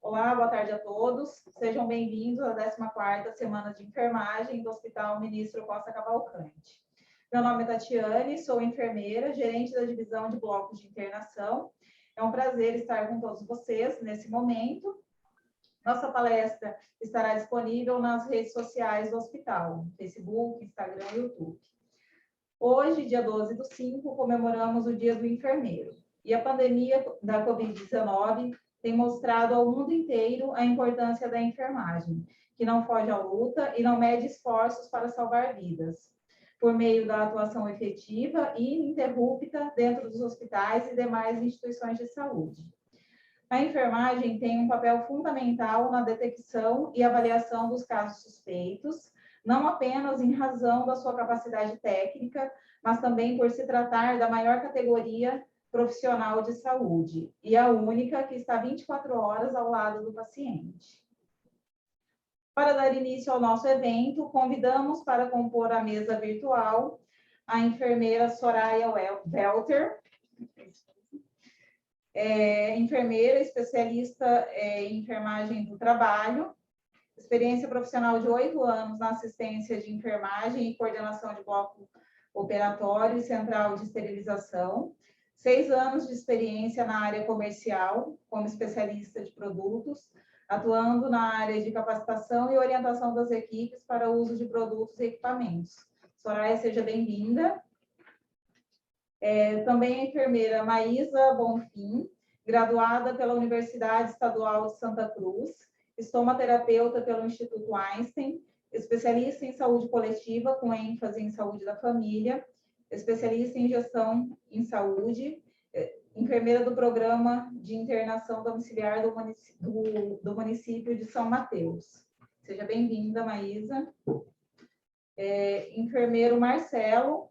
Olá, boa tarde a todos. Sejam bem-vindos à 14ª Semana de Enfermagem do Hospital Ministro Costa Cavalcante. Meu nome é Tatiane, sou enfermeira, gerente da divisão de blocos de internação. É um prazer estar com todos vocês nesse momento. Nossa palestra estará disponível nas redes sociais do hospital, Facebook, Instagram e YouTube. Hoje, dia 12/5, comemoramos o Dia do Enfermeiro. E a pandemia da Covid-19 tem mostrado ao mundo inteiro a importância da enfermagem, que não foge à luta e não mede esforços para salvar vidas, por meio da atuação efetiva e ininterrupta dentro dos hospitais e demais instituições de saúde. A enfermagem tem um papel fundamental na detecção e avaliação dos casos suspeitos, não apenas em razão da sua capacidade técnica, mas também por se tratar da maior categoria profissional de saúde e a única que está 24 horas ao lado do paciente. Para dar início ao nosso evento, convidamos para compor a mesa virtual a enfermeira Soraya Welter, enfermeira especialista em enfermagem do trabalho, experiência profissional de 8 anos na assistência de enfermagem e coordenação de bloco operatório e central de esterilização, 6 anos de experiência na área comercial, como especialista de produtos, atuando na área de capacitação e orientação das equipes para o uso de produtos e equipamentos. Soraya, seja bem-vinda. Também a enfermeira Maísa Bonfim, graduada pela Universidade Estadual de Santa Cruz, estomaterapeuta pelo Instituto Einstein, especialista em saúde coletiva com ênfase em saúde da família, especialista em gestão em saúde, enfermeira do programa de internação domiciliar do município de São Mateus. Seja bem-vinda, Maísa. Enfermeiro Marcelo,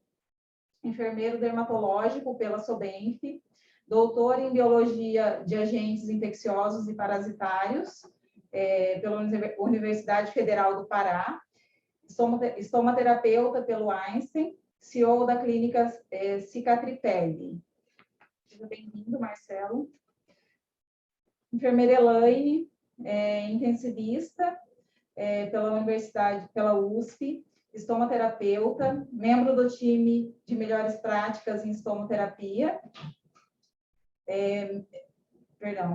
enfermeiro dermatológico pela SOBENF, doutor em biologia de agentes infecciosos e parasitários pela Universidade Federal do Pará, estomaterapeuta pelo Einstein, CEO da clínica Cicatripelli. Seja bem-vindo, Marcelo. Enfermeira Elaine, intensivista pela Universidade, pela USP, estomaterapeuta, membro do time de melhores práticas em estomoterapia,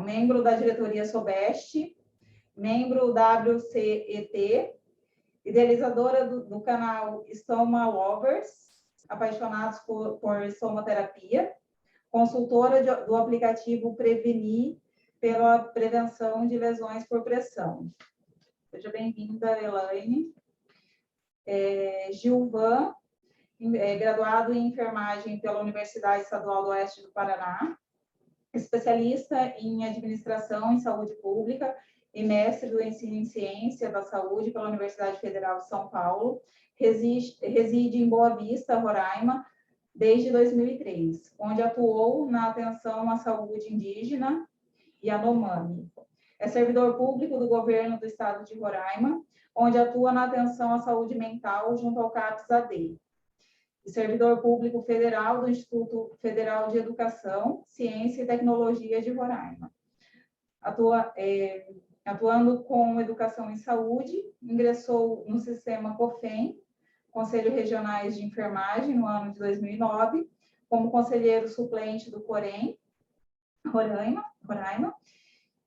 membro da diretoria SOBEST, membro WCET, idealizadora do canal Stoma Lovers, apaixonados por estomoterapia, consultora do aplicativo Prevenir pela prevenção de lesões por pressão. Seja bem-vinda, Elaine. Gilvan, graduado em enfermagem pela Universidade Estadual do Oeste do Paraná, especialista em administração em saúde pública e mestre do ensino em ciência da saúde pela Universidade Federal de São Paulo, reside em Boa Vista, Roraima, desde 2003, onde atuou na atenção à saúde indígena e Yanomami. É servidor público do governo do estado de Roraima, onde atua na atenção à saúde mental junto ao CAPS-AD. E servidor público federal do Instituto Federal de Educação, Ciência e Tecnologia de Roraima. Atuando com educação em saúde, ingressou no sistema COFEM, Conselho Regionais de Enfermagem, no ano de 2009, como conselheiro suplente do COREM, Roraima,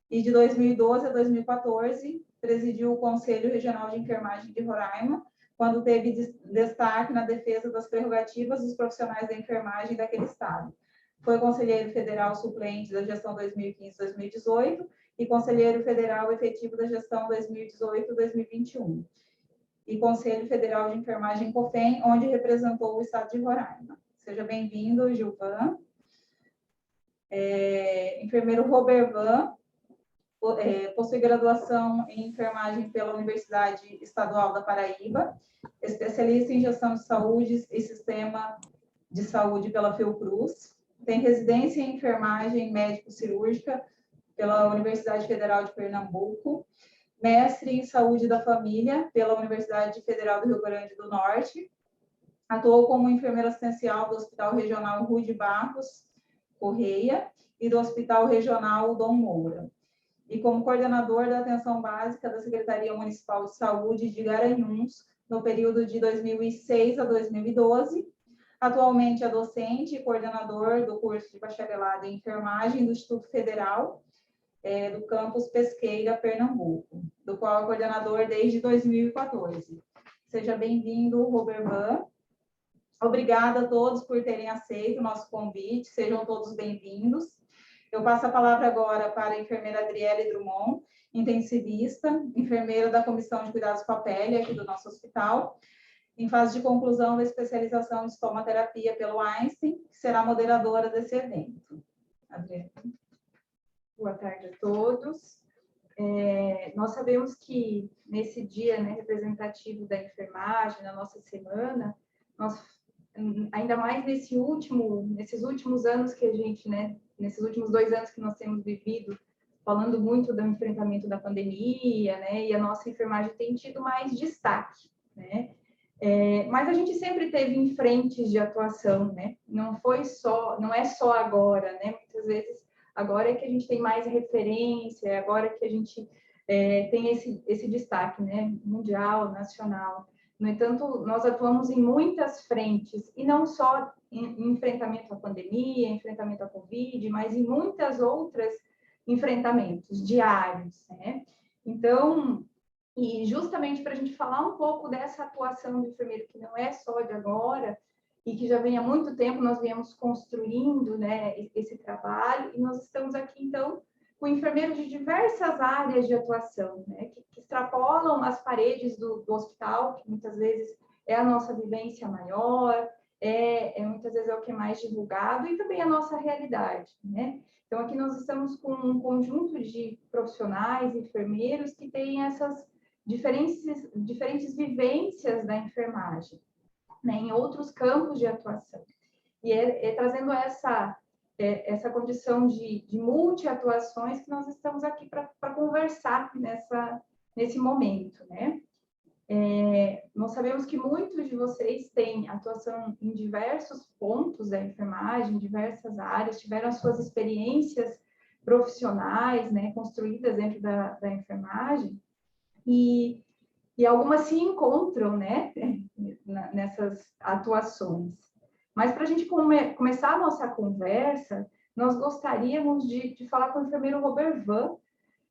e de 2012 a 2014, presidiu o Conselho Regional de Enfermagem de Roraima, quando teve destaque na defesa das prerrogativas dos profissionais da enfermagem daquele estado. Foi conselheiro federal suplente da gestão 2015-2018 e conselheiro federal efetivo da gestão 2018-2021. E Conselho Federal de Enfermagem COFEM, onde representou o estado de Roraima. Seja bem-vindo, Gilvan. Enfermeiro Robervan, possui graduação em enfermagem pela Universidade Estadual da Paraíba, especialista em gestão de saúde e sistema de saúde pela Fiocruz, tem residência em enfermagem médico-cirúrgica pela Universidade Federal de Pernambuco, mestre em saúde da família pela Universidade Federal do Rio Grande do Norte, atuou como enfermeira assistencial do Hospital Regional Rui de Barros Correia e do Hospital Regional Dom Moura. e como coordenador da atenção básica da Secretaria Municipal de Saúde de Garanhuns, no período de 2006 a 2012. Atualmente é docente e coordenador do curso de bacharelado em enfermagem do Instituto Federal, do campus Pesqueira, Pernambuco, do qual é coordenador desde 2014. Seja bem-vindo, Robert Van. Obrigada a todos por terem aceito o nosso convite, sejam todos bem-vindos. Eu passo a palavra agora para a enfermeira Adriele Drummond, intensivista, enfermeira da Comissão de Cuidados com a Pele aqui do nosso hospital, em fase de conclusão da especialização em estomaterapia pelo Einstein, que será moderadora desse evento. Adriele. Boa tarde a todos. Nós sabemos que nesse dia, né, representativo da enfermagem, na nossa semana, nós, ainda mais nesses últimos anos que a gente, né, nesses últimos 2 anos que nós temos vivido, falando muito do enfrentamento da pandemia, né, e a nossa enfermagem tem tido mais destaque, né? Mas a gente sempre teve em frentes de atuação, né? Não é só agora, né? Muitas vezes agora é que a gente tem mais referência, agora que a gente tem esse destaque, né? Mundial, nacional. No entanto, nós atuamos em muitas frentes, e não só em enfrentamento à pandemia, enfrentamento à Covid, mas em muitas outras enfrentamentos diários, né? Então, e justamente para a gente falar um pouco dessa atuação do enfermeiro, que não é só de agora, e que já vem há muito tempo, nós viemos construindo, né, esse trabalho, e nós estamos aqui, então, com enfermeiros de diversas áreas de atuação, né, que extrapolam as paredes do hospital, que muitas vezes é a nossa vivência maior, muitas vezes é o que é mais divulgado, e também a nossa realidade, né? Então, aqui nós estamos com um conjunto de profissionais, enfermeiros, que têm essas diferentes vivências da enfermagem, né, em outros campos de atuação. E trazendo essa condição de multi-atuações que nós estamos aqui para conversar nesse momento, né? Nós sabemos que muitos de vocês têm atuação em diversos pontos da enfermagem, em diversas áreas, tiveram as suas experiências profissionais, né, construídas dentro da enfermagem, e algumas se encontram, né, nessas atuações. Mas para a gente começar a nossa conversa, nós gostaríamos de falar com o enfermeiro Robert Van,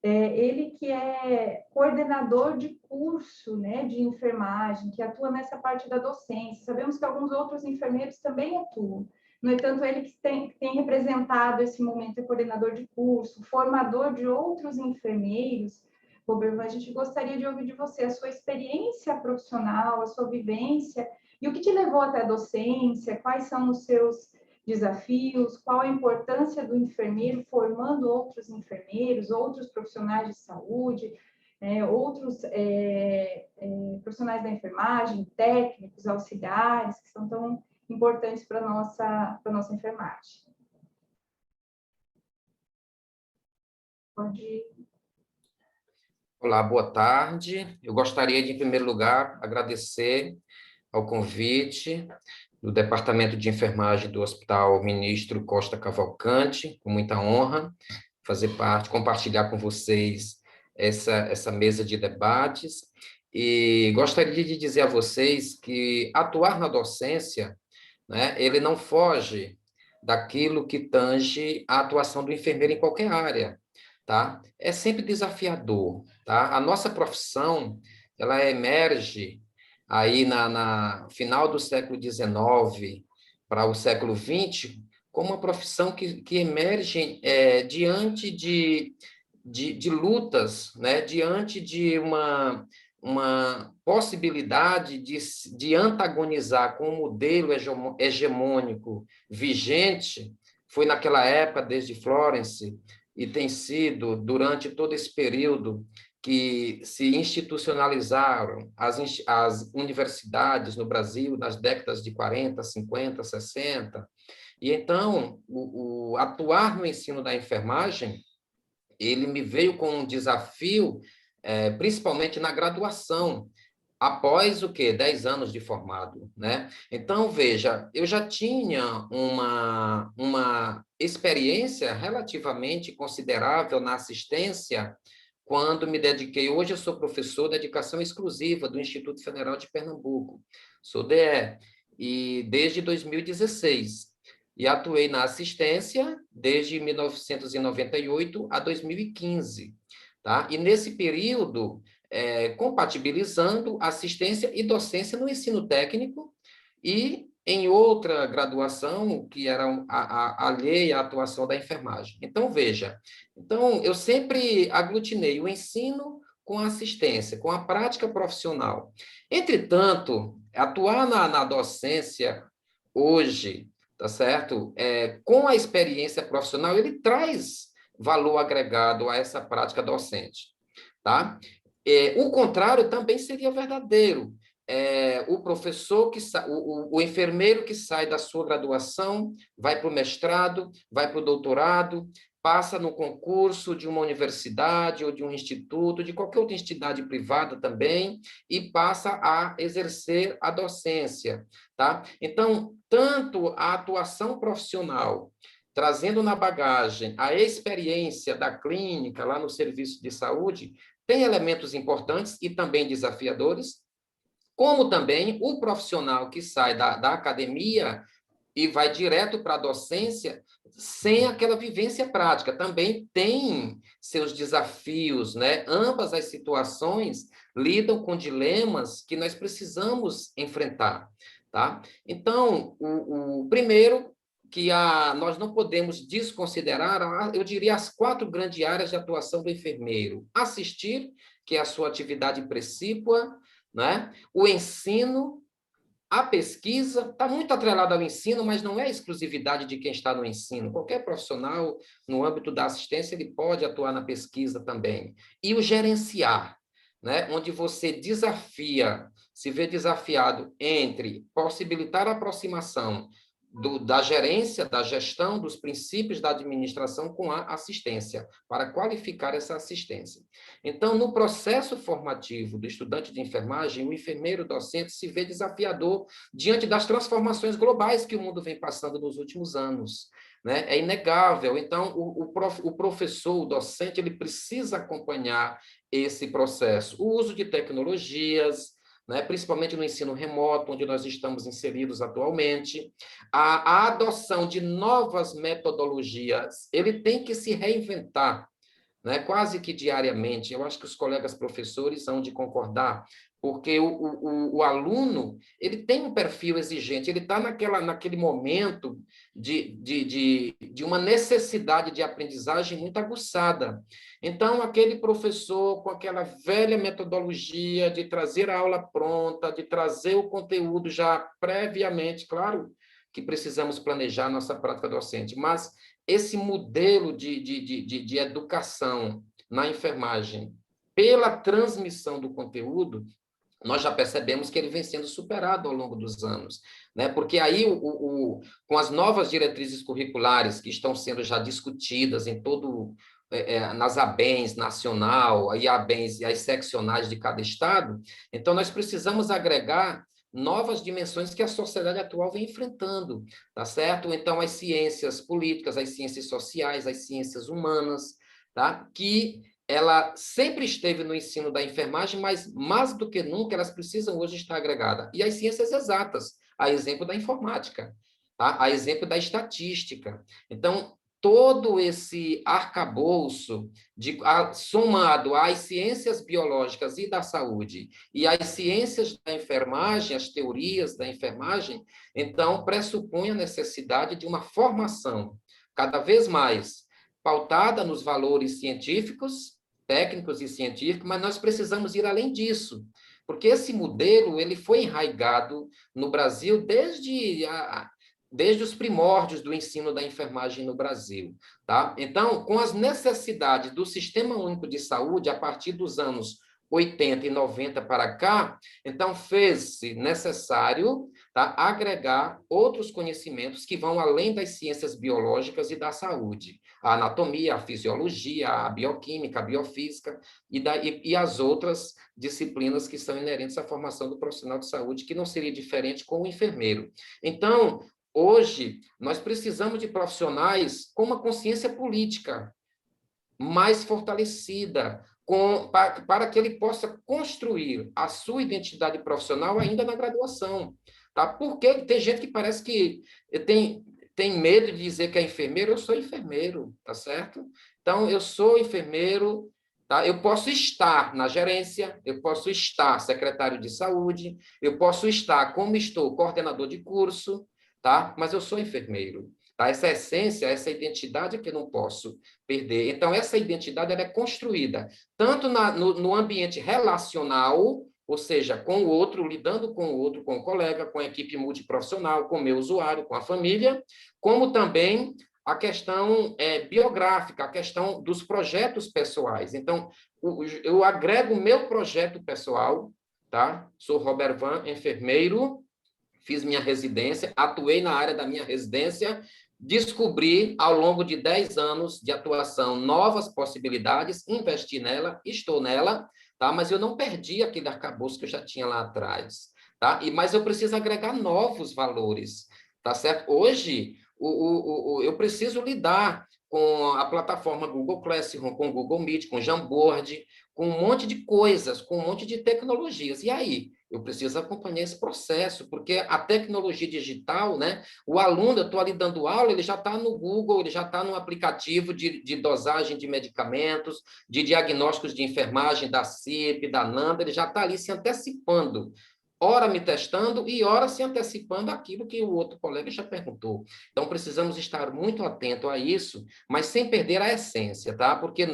ele que é coordenador de curso, né, de enfermagem, que atua nessa parte da docência. Sabemos que alguns outros enfermeiros também atuam. No entanto, ele que tem representado esse momento, é coordenador de curso, formador de outros enfermeiros. Robert, a gente gostaria de ouvir de você a sua experiência profissional, a sua vivência, e o que te levou até a docência, quais são os seus desafios, qual a importância do enfermeiro formando outros enfermeiros, outros profissionais de saúde, outros profissionais da enfermagem, técnicos, auxiliares, que são tão importantes para a nossa enfermagem. Pode... Olá, boa tarde. Eu gostaria de, em primeiro lugar, agradecer ao convite do Departamento de Enfermagem do Hospital Ministro Costa Cavalcante, com muita honra, fazer parte, compartilhar com vocês essa mesa de debates. E gostaria de dizer a vocês que atuar na docência, né, ele não foge daquilo que tange a atuação do enfermeiro em qualquer área, tá? É sempre desafiador, tá? A nossa profissão, ela emerge aí na final do século XIX para o século XX, como uma profissão que emerge diante de lutas, né? Diante de uma possibilidade de antagonizar com o modelo hegemônico vigente. Foi naquela época, desde Florence, e tem sido, durante todo esse período, que se institucionalizaram as universidades no Brasil nas décadas de 40, 50, 60. E então, o atuar no ensino da enfermagem, ele me veio com um desafio, principalmente na graduação, após o quê? 10 anos de formado, né? Então, veja, eu já tinha uma experiência relativamente considerável na assistência quando me dediquei. Hoje eu sou professor de dedicação exclusiva do Instituto Federal de Pernambuco, sou DE, e desde 2016. E atuei na assistência desde 1998 a 2015, tá? E nesse período, compatibilizando assistência e docência no ensino técnico e em outra graduação que era alheia à atuação da enfermagem. Então, veja, então, eu sempre aglutinei o ensino com a assistência, com a prática profissional. Entretanto, atuar na docência hoje, tá certo? Com a experiência profissional, ele traz valor agregado a essa prática docente, tá? O contrário também seria verdadeiro. O professor o enfermeiro que sai da sua graduação, vai para o mestrado, vai para o doutorado, passa no concurso de uma universidade ou de um instituto, de qualquer outra entidade privada também, e passa a exercer a docência, tá? Então, tanto a atuação profissional, trazendo na bagagem a experiência da clínica lá no serviço de saúde, tem elementos importantes e também desafiadores, como também o profissional que sai da academia e vai direto para a docência, sem aquela vivência prática, também tem seus desafios, né? Ambas as situações lidam com dilemas que nós precisamos enfrentar, tá? Então, o primeiro que nós não podemos desconsiderar, eu diria, as 4 grandes áreas de atuação do enfermeiro. Assistir, que é a sua atividade precípua, né? O ensino, a pesquisa está muito atrelada ao ensino, mas não é exclusividade de quem está no ensino. Qualquer profissional, no âmbito da assistência, ele pode atuar na pesquisa também. E o gerenciar, né? Onde você se vê desafiado entre possibilitar a aproximação da gerência, da gestão, dos princípios da administração com a assistência, para qualificar essa assistência. Então, no processo formativo do estudante de enfermagem, o enfermeiro docente se vê desafiador diante das transformações globais que o mundo vem passando nos últimos anos, né? É inegável. Então, o professor, o docente, ele precisa acompanhar esse processo. O uso de tecnologias, né, principalmente no ensino remoto, onde nós estamos inseridos atualmente, a adoção de novas metodologias, ele tem que se reinventar, né, quase que diariamente. Eu acho que os colegas professores hão de concordar, porque o aluno, ele tem um perfil exigente, ele está naquele momento de uma necessidade de aprendizagem muito aguçada. Então, aquele professor com aquela velha metodologia de trazer a aula pronta, de trazer o conteúdo já previamente, claro que precisamos planejar a nossa prática docente, mas esse modelo de educação na enfermagem, pela transmissão do conteúdo, nós já percebemos que ele vem sendo superado ao longo dos anos, né? Porque aí, com as novas diretrizes curriculares que estão sendo já discutidas em nas ABENs nacional, e ABENs e as seccionais de cada estado, então nós precisamos agregar novas dimensões que a sociedade atual vem enfrentando, tá certo? Então, as ciências políticas, as ciências sociais, as ciências humanas, tá? Que ela sempre esteve no ensino da enfermagem, mas mais do que nunca elas precisam hoje estar agregadas. E as ciências exatas, a exemplo da informática, tá? A exemplo da estatística. Então, todo esse arcabouço somado às ciências biológicas e da saúde e às ciências da enfermagem, as teorias da enfermagem, então pressupõe a necessidade de uma formação cada vez mais pautada nos valores científicos, técnicos e científicos, mas nós precisamos ir além disso, porque esse modelo ele foi enraizado no Brasil desde os primórdios do ensino da enfermagem no Brasil, tá? Então, com as necessidades do Sistema Único de Saúde, a partir dos anos 80 e 90 para cá, então fez-se necessário, tá, agregar outros conhecimentos que vão além das ciências biológicas e da saúde. a anatomia, a fisiologia, a bioquímica, a biofísica e as outras disciplinas que são inerentes à formação do profissional de saúde, que não seria diferente com o enfermeiro. Então, hoje, nós precisamos de profissionais com uma consciência política mais fortalecida, para que ele possa construir a sua identidade profissional ainda na graduação. Tá? Porque tem gente que parece que tem medo de dizer que é enfermeiro. Eu sou enfermeiro, tá certo? Então, eu sou enfermeiro, tá? Eu posso estar na gerência, eu posso estar secretário de saúde, eu posso estar, como estou, coordenador de curso, tá? Mas eu sou enfermeiro. Tá? Essa essência, essa identidade é que eu não posso perder. Então, essa identidade ela é construída tanto no ambiente relacional, ou seja, com o outro, lidando com o outro, com o colega, com a equipe multiprofissional, com o meu usuário, com a família, como também a questão biográfica, a questão dos projetos pessoais. Então, eu agrego o meu projeto pessoal, tá? Sou Robert Van, enfermeiro, fiz minha residência, atuei na área da minha residência, descobri, ao longo de 10 anos de atuação, novas possibilidades, investi nela, estou nela, tá? Mas eu não perdi aquele arcabouço que eu já tinha lá atrás, tá? Mas eu preciso agregar novos valores, tá certo? Hoje, eu preciso lidar com a plataforma Google Classroom, com o Google Meet, com o Jamboard, com um monte de coisas, com um monte de tecnologias. E aí? Eu preciso acompanhar esse processo, porque a tecnologia digital, né? O aluno, eu estou ali dando aula, ele já está no Google, ele já está no aplicativo de dosagem de medicamentos, de diagnósticos de enfermagem da CIP, da NANDA, ele já está ali se antecipando, ora me testando e ora se antecipando aquilo que o outro colega já perguntou. Então, precisamos estar muito atento a isso, mas sem perder a essência, tá? Porque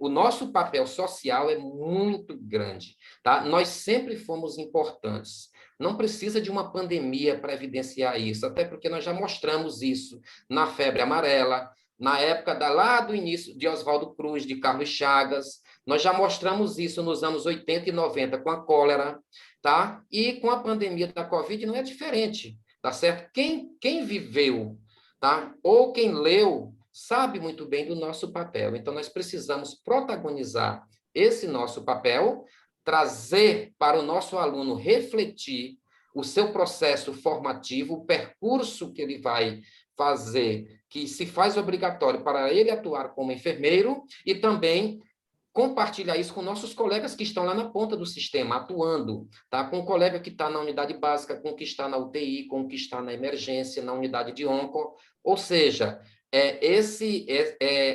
o nosso papel social é muito grande, tá? Nós sempre fomos importantes. Não precisa de uma pandemia para evidenciar isso, até porque nós já mostramos isso na febre amarela, na época lá do início de Oswaldo Cruz, de Carlos Chagas, nós já mostramos isso nos anos 80 e 90 com a cólera, tá? E com a pandemia da Covid não é diferente, tá certo? Quem viveu, tá? Ou quem leu, sabe muito bem do nosso papel. Então, nós precisamos protagonizar esse nosso papel, trazer para o nosso aluno refletir o seu processo formativo, o percurso que ele vai fazer, que se faz obrigatório para ele atuar como enfermeiro, e também compartilhar isso com nossos colegas que estão lá na ponta do sistema, atuando, tá? Com o colega que está na unidade básica, com o que está na UTI, com o que está na emergência, na unidade de onco, ou seja,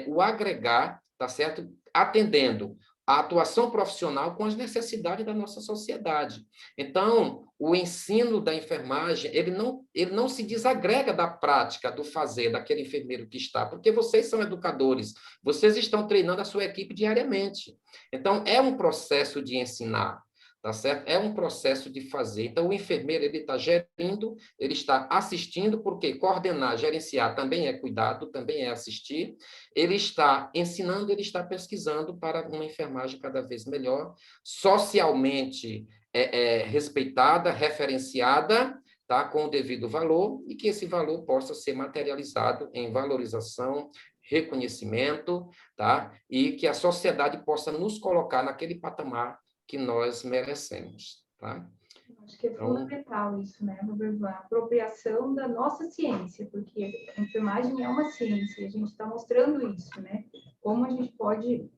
o agregar, tá certo? Atendendo a atuação profissional com as necessidades da nossa sociedade. Então, o ensino da enfermagem, ele não se desagrega da prática, do fazer, daquele enfermeiro que está, porque vocês são educadores, vocês estão treinando a sua equipe diariamente. Então, é um processo de ensinar, tá certo? É um processo de fazer. Então, o enfermeiro, ele está gerindo, ele está assistindo, porque coordenar, gerenciar também é cuidado, também é assistir. Ele está ensinando, ele está pesquisando para uma enfermagem cada vez melhor, socialmente respeitada, referenciada, tá? Com o devido valor, e que esse valor possa ser materializado em valorização, reconhecimento, tá? E que a sociedade possa nos colocar naquele patamar que nós merecemos, tá? Acho que é fundamental isso, né, Roberto? A apropriação da nossa ciência, porque a enfermagem é uma ciência, e a gente está mostrando isso, né? Como a gente pode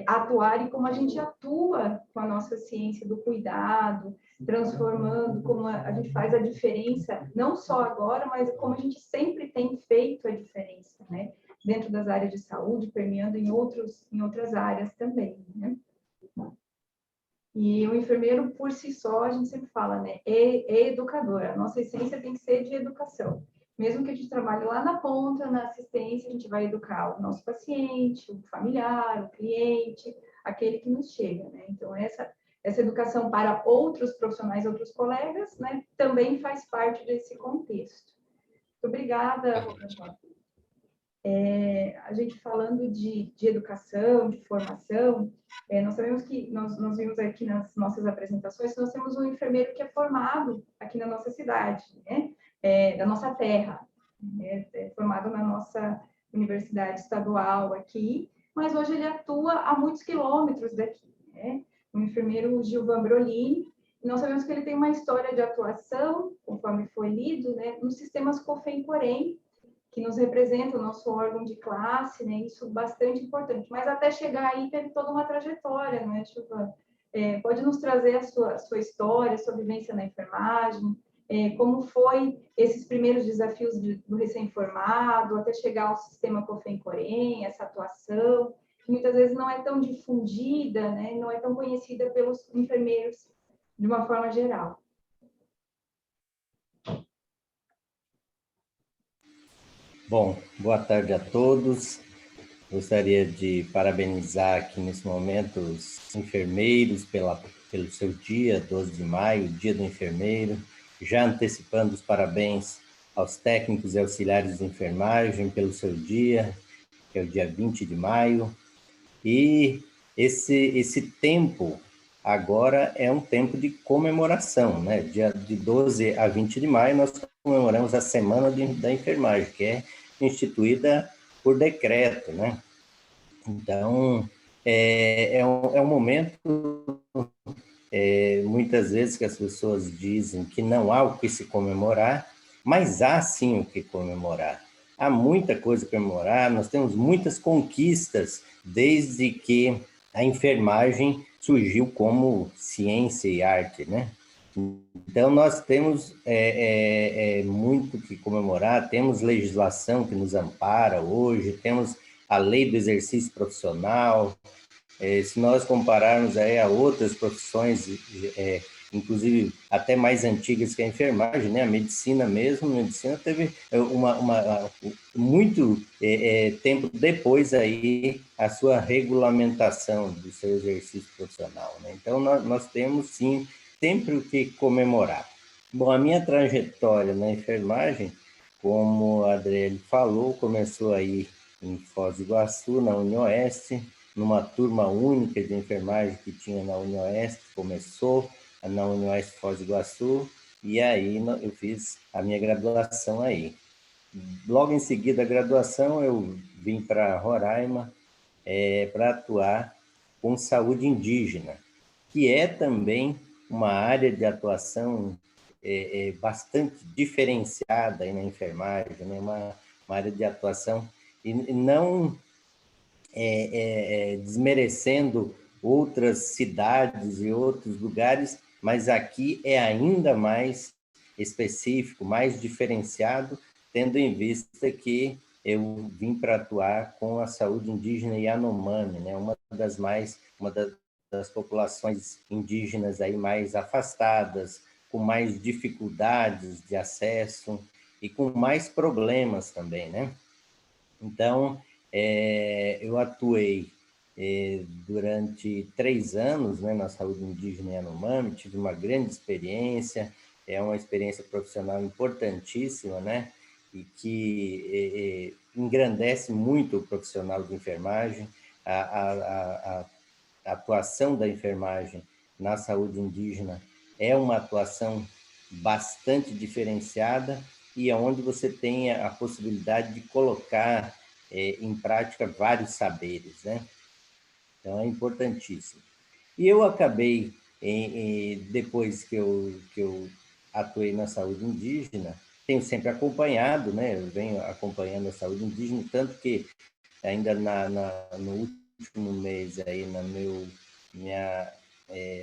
atuar e como a gente atua com a nossa ciência do cuidado, transformando, como a gente faz a diferença, não só agora, mas como a gente sempre tem feito a diferença, né? Dentro das áreas de saúde, permeando em outras áreas também, né? E o enfermeiro, por si só, a gente sempre fala, né? É educador. A nossa essência tem que ser de educação. Mesmo que a gente trabalhe lá na ponta, na assistência, a gente vai educar o nosso paciente, o familiar, o cliente, aquele que nos chega, né? Então, essa educação para outros profissionais, outros colegas, né? Também faz parte desse contexto. Muito obrigada, Roberto. A gente falando de educação, de formação, nós sabemos que nós vimos aqui nas nossas apresentações que nós temos um enfermeiro que é formado aqui na nossa cidade, né? Da nossa terra, formado universidade estadual aqui, mas hoje ele atua a muitos quilômetros daqui, né? O enfermeiro Gilvan Brolini, e nós sabemos que ele tem uma história de atuação, conforme foi lido, né, nos sistemas COFEM-COREM, que nos representa o nosso órgão de classe, né? Isso é bastante importante. Mas até chegar aí teve toda uma trajetória, não é, Gilvan? Pode nos trazer a sua história, a sua vivência na enfermagem, como foi esses primeiros desafios do recém-formado, até chegar ao sistema COFEM-COREM, essa atuação, que muitas vezes não é tão difundida, né? Não é tão conhecida pelos enfermeiros de uma forma geral. Bom, boa tarde a todos. Gostaria de parabenizar aqui nesse momento os enfermeiros pelo seu dia, 12 de maio, Dia do Enfermeiro, já antecipando os parabéns aos técnicos e auxiliares de enfermagem pelo seu dia, que é o dia 20 de maio. E esse tempo agora é um tempo de comemoração, né? Dia de 12 a 20 de maio nós comemoramos a Semana da Enfermagem, que é instituída por decreto, né? Então, é um momento, muitas vezes, que as pessoas dizem que não há o que se comemorar, mas há sim o que comemorar. Há muita coisa a comemorar, nós temos muitas conquistas desde que a enfermagem surgiu como ciência e arte, né? Então, nós temos muito que comemorar, temos legislação que nos ampara hoje, temos a lei do exercício profissional. Se nós compararmos aí a outras profissões, inclusive até mais antigas que a enfermagem, né? A medicina mesmo, a medicina teve muito tempo depois aí a sua regulamentação do seu exercício profissional, né? Então, nós temos sim sempre o que comemorar. Bom, a minha trajetória na enfermagem, como a Adriele falou, começou aí em Foz do Iguaçu, na UniOeste, numa turma única de enfermagem que tinha na UniOeste, começou na UniOeste Foz do Iguaçu, e aí eu fiz a minha graduação aí. Logo em seguida da graduação, eu vim para Roraima para atuar com saúde indígena, que é também uma área de atuação bastante diferenciada aí na enfermagem, né? Uma área de atuação, e não desmerecendo outras cidades e outros lugares, mas aqui é ainda mais específico, mais diferenciado, tendo em vista que eu vim para atuar com a saúde indígena Yanomami, né? Uma das populações indígenas aí mais afastadas, com mais dificuldades de acesso e com mais problemas também, né? Então, eu atuei durante 3 anos, né, na saúde indígena Yanomami, tive uma grande experiência, é uma experiência profissional importantíssima, né, e que engrandece muito o profissional de enfermagem, a atuação da enfermagem na saúde indígena é uma atuação bastante diferenciada e onde você tem a possibilidade de colocar em prática vários saberes, né? Então, é importantíssimo. E eu acabei, depois que eu atuei na saúde indígena, tenho sempre acompanhado, né? Eu venho acompanhando a saúde indígena, tanto que ainda no último mês, aí, minha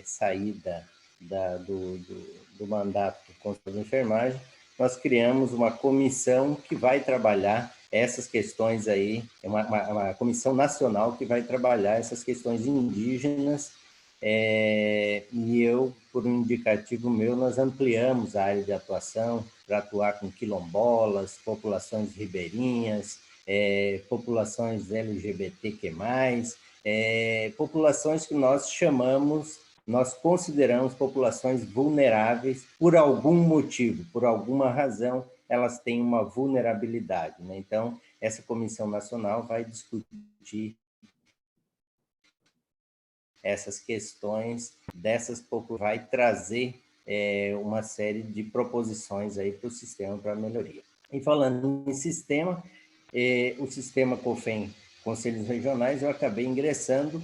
saída do mandato do Conselho de Enfermagem, nós criamos uma comissão que vai trabalhar essas questões aí, uma comissão nacional que vai trabalhar essas questões indígenas, e eu, por um indicativo meu, nós ampliamos a área de atuação para atuar com quilombolas, populações ribeirinhas, populações LGBTQ+, populações que nós consideramos populações vulneráveis por algum motivo, por alguma razão, elas têm uma vulnerabilidade, né? Então, essa comissão nacional vai discutir essas questões vai trazer uma série de proposições aí para o sistema, para a melhoria. E falando em sistema, o sistema COFEN, Conselhos Regionais, eu acabei ingressando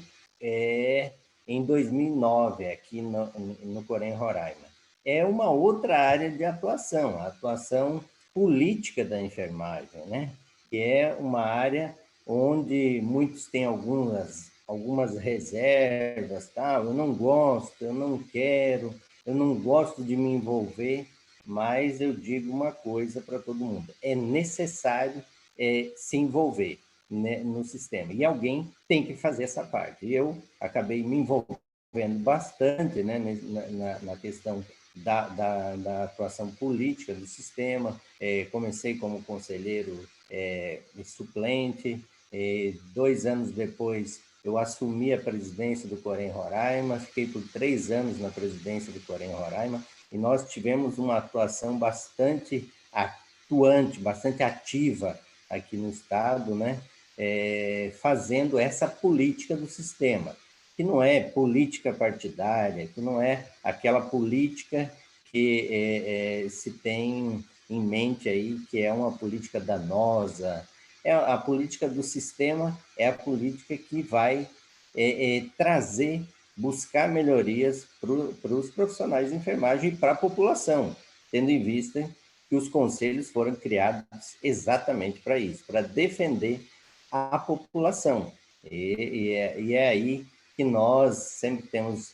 em 2009, aqui no Corém, Roraima. É uma outra área de atuação, a atuação política da enfermagem, né? Que é uma área onde muitos têm algumas reservas, tá? Eu não gosto, eu não quero, eu não gosto de me envolver, mas eu digo uma coisa para todo mundo: é necessário se envolver, né, no sistema, e alguém tem que fazer essa parte. E eu acabei me envolvendo bastante, né, na questão da atuação política do sistema. Comecei como conselheiro suplente. 2 anos depois, eu assumi a presidência do Corém Roraima, fiquei por 3 anos na presidência do Corém Roraima, e nós tivemos uma atuação bastante atuante, bastante ativa aqui no Estado, né? Fazendo essa política do sistema, que não é política partidária, que não é aquela política que se tem em mente aí, que é uma política danosa. A política do sistema é a política que vai trazer, buscar melhorias para os profissionais de enfermagem e para a população, tendo em vista que os conselhos foram criados exatamente para isso, para defender a população. E é aí que nós sempre temos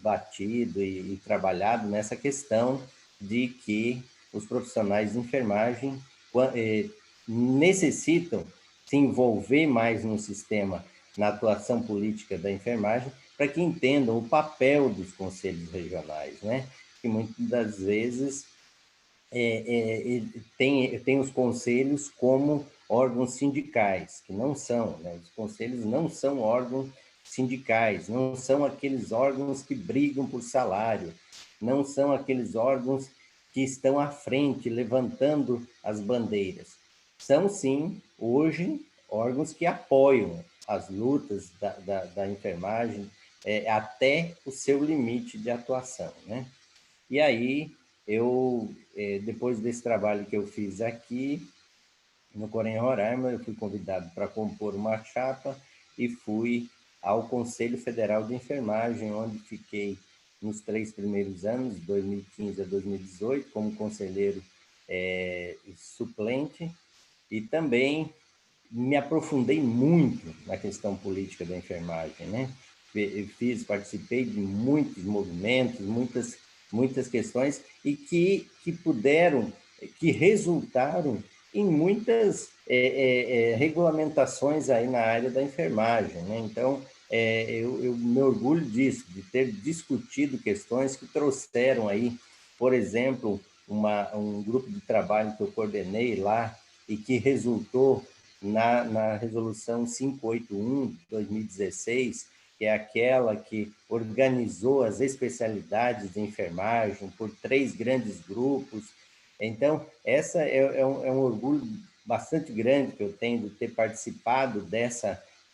batido e trabalhado nessa questão de que os profissionais de enfermagem necessitam se envolver mais no sistema, na atuação política da enfermagem, para que entendam o papel dos conselhos regionais, né? Que muitas das vezes tem os conselhos como órgãos sindicais, que não são, né? Os conselhos não são órgãos sindicais, não são aqueles órgãos que brigam por salário, não são aqueles órgãos que estão à frente, levantando as bandeiras. São, sim, hoje, órgãos que apoiam as lutas da enfermagem até o seu limite de atuação, né? E aí, depois desse trabalho que eu fiz aqui, no Corém Roraima, eu fui convidado para compor uma chapa e fui ao Conselho Federal de Enfermagem, onde fiquei nos 3 primeiros anos, de 2015 a 2018, como conselheiro suplente, e também me aprofundei muito na questão política da enfermagem, né? Participei de muitos movimentos, muitas questões, e que resultaram em muitas regulamentações aí na área da enfermagem, né? Então, eu me orgulho disso, de ter discutido questões que trouxeram aí, por exemplo, um grupo de trabalho que eu coordenei lá e que resultou na resolução 581 de 2016, que é aquela que organizou as especialidades de enfermagem por 3 grandes grupos. Então, essa é um orgulho bastante grande que eu tenho de ter participado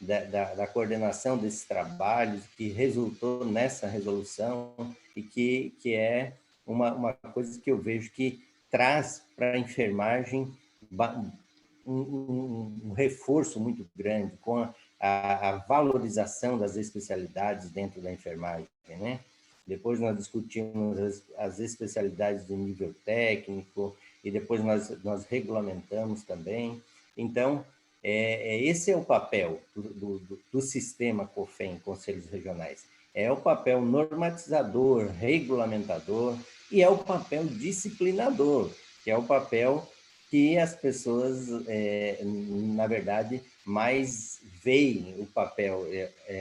da coordenação desses trabalhos, que resultou nessa resolução, e que é uma coisa que eu vejo que traz para a enfermagem um reforço muito grande com a valorização das especialidades dentro da enfermagem, né? Depois nós discutimos as especialidades de nível técnico, e depois nós regulamentamos também. Então, esse é o papel do sistema COFEN, Conselhos Regionais. É o papel normatizador, regulamentador, e é o papel disciplinador, que é o papel que as pessoas, na verdade, mais veem o papel,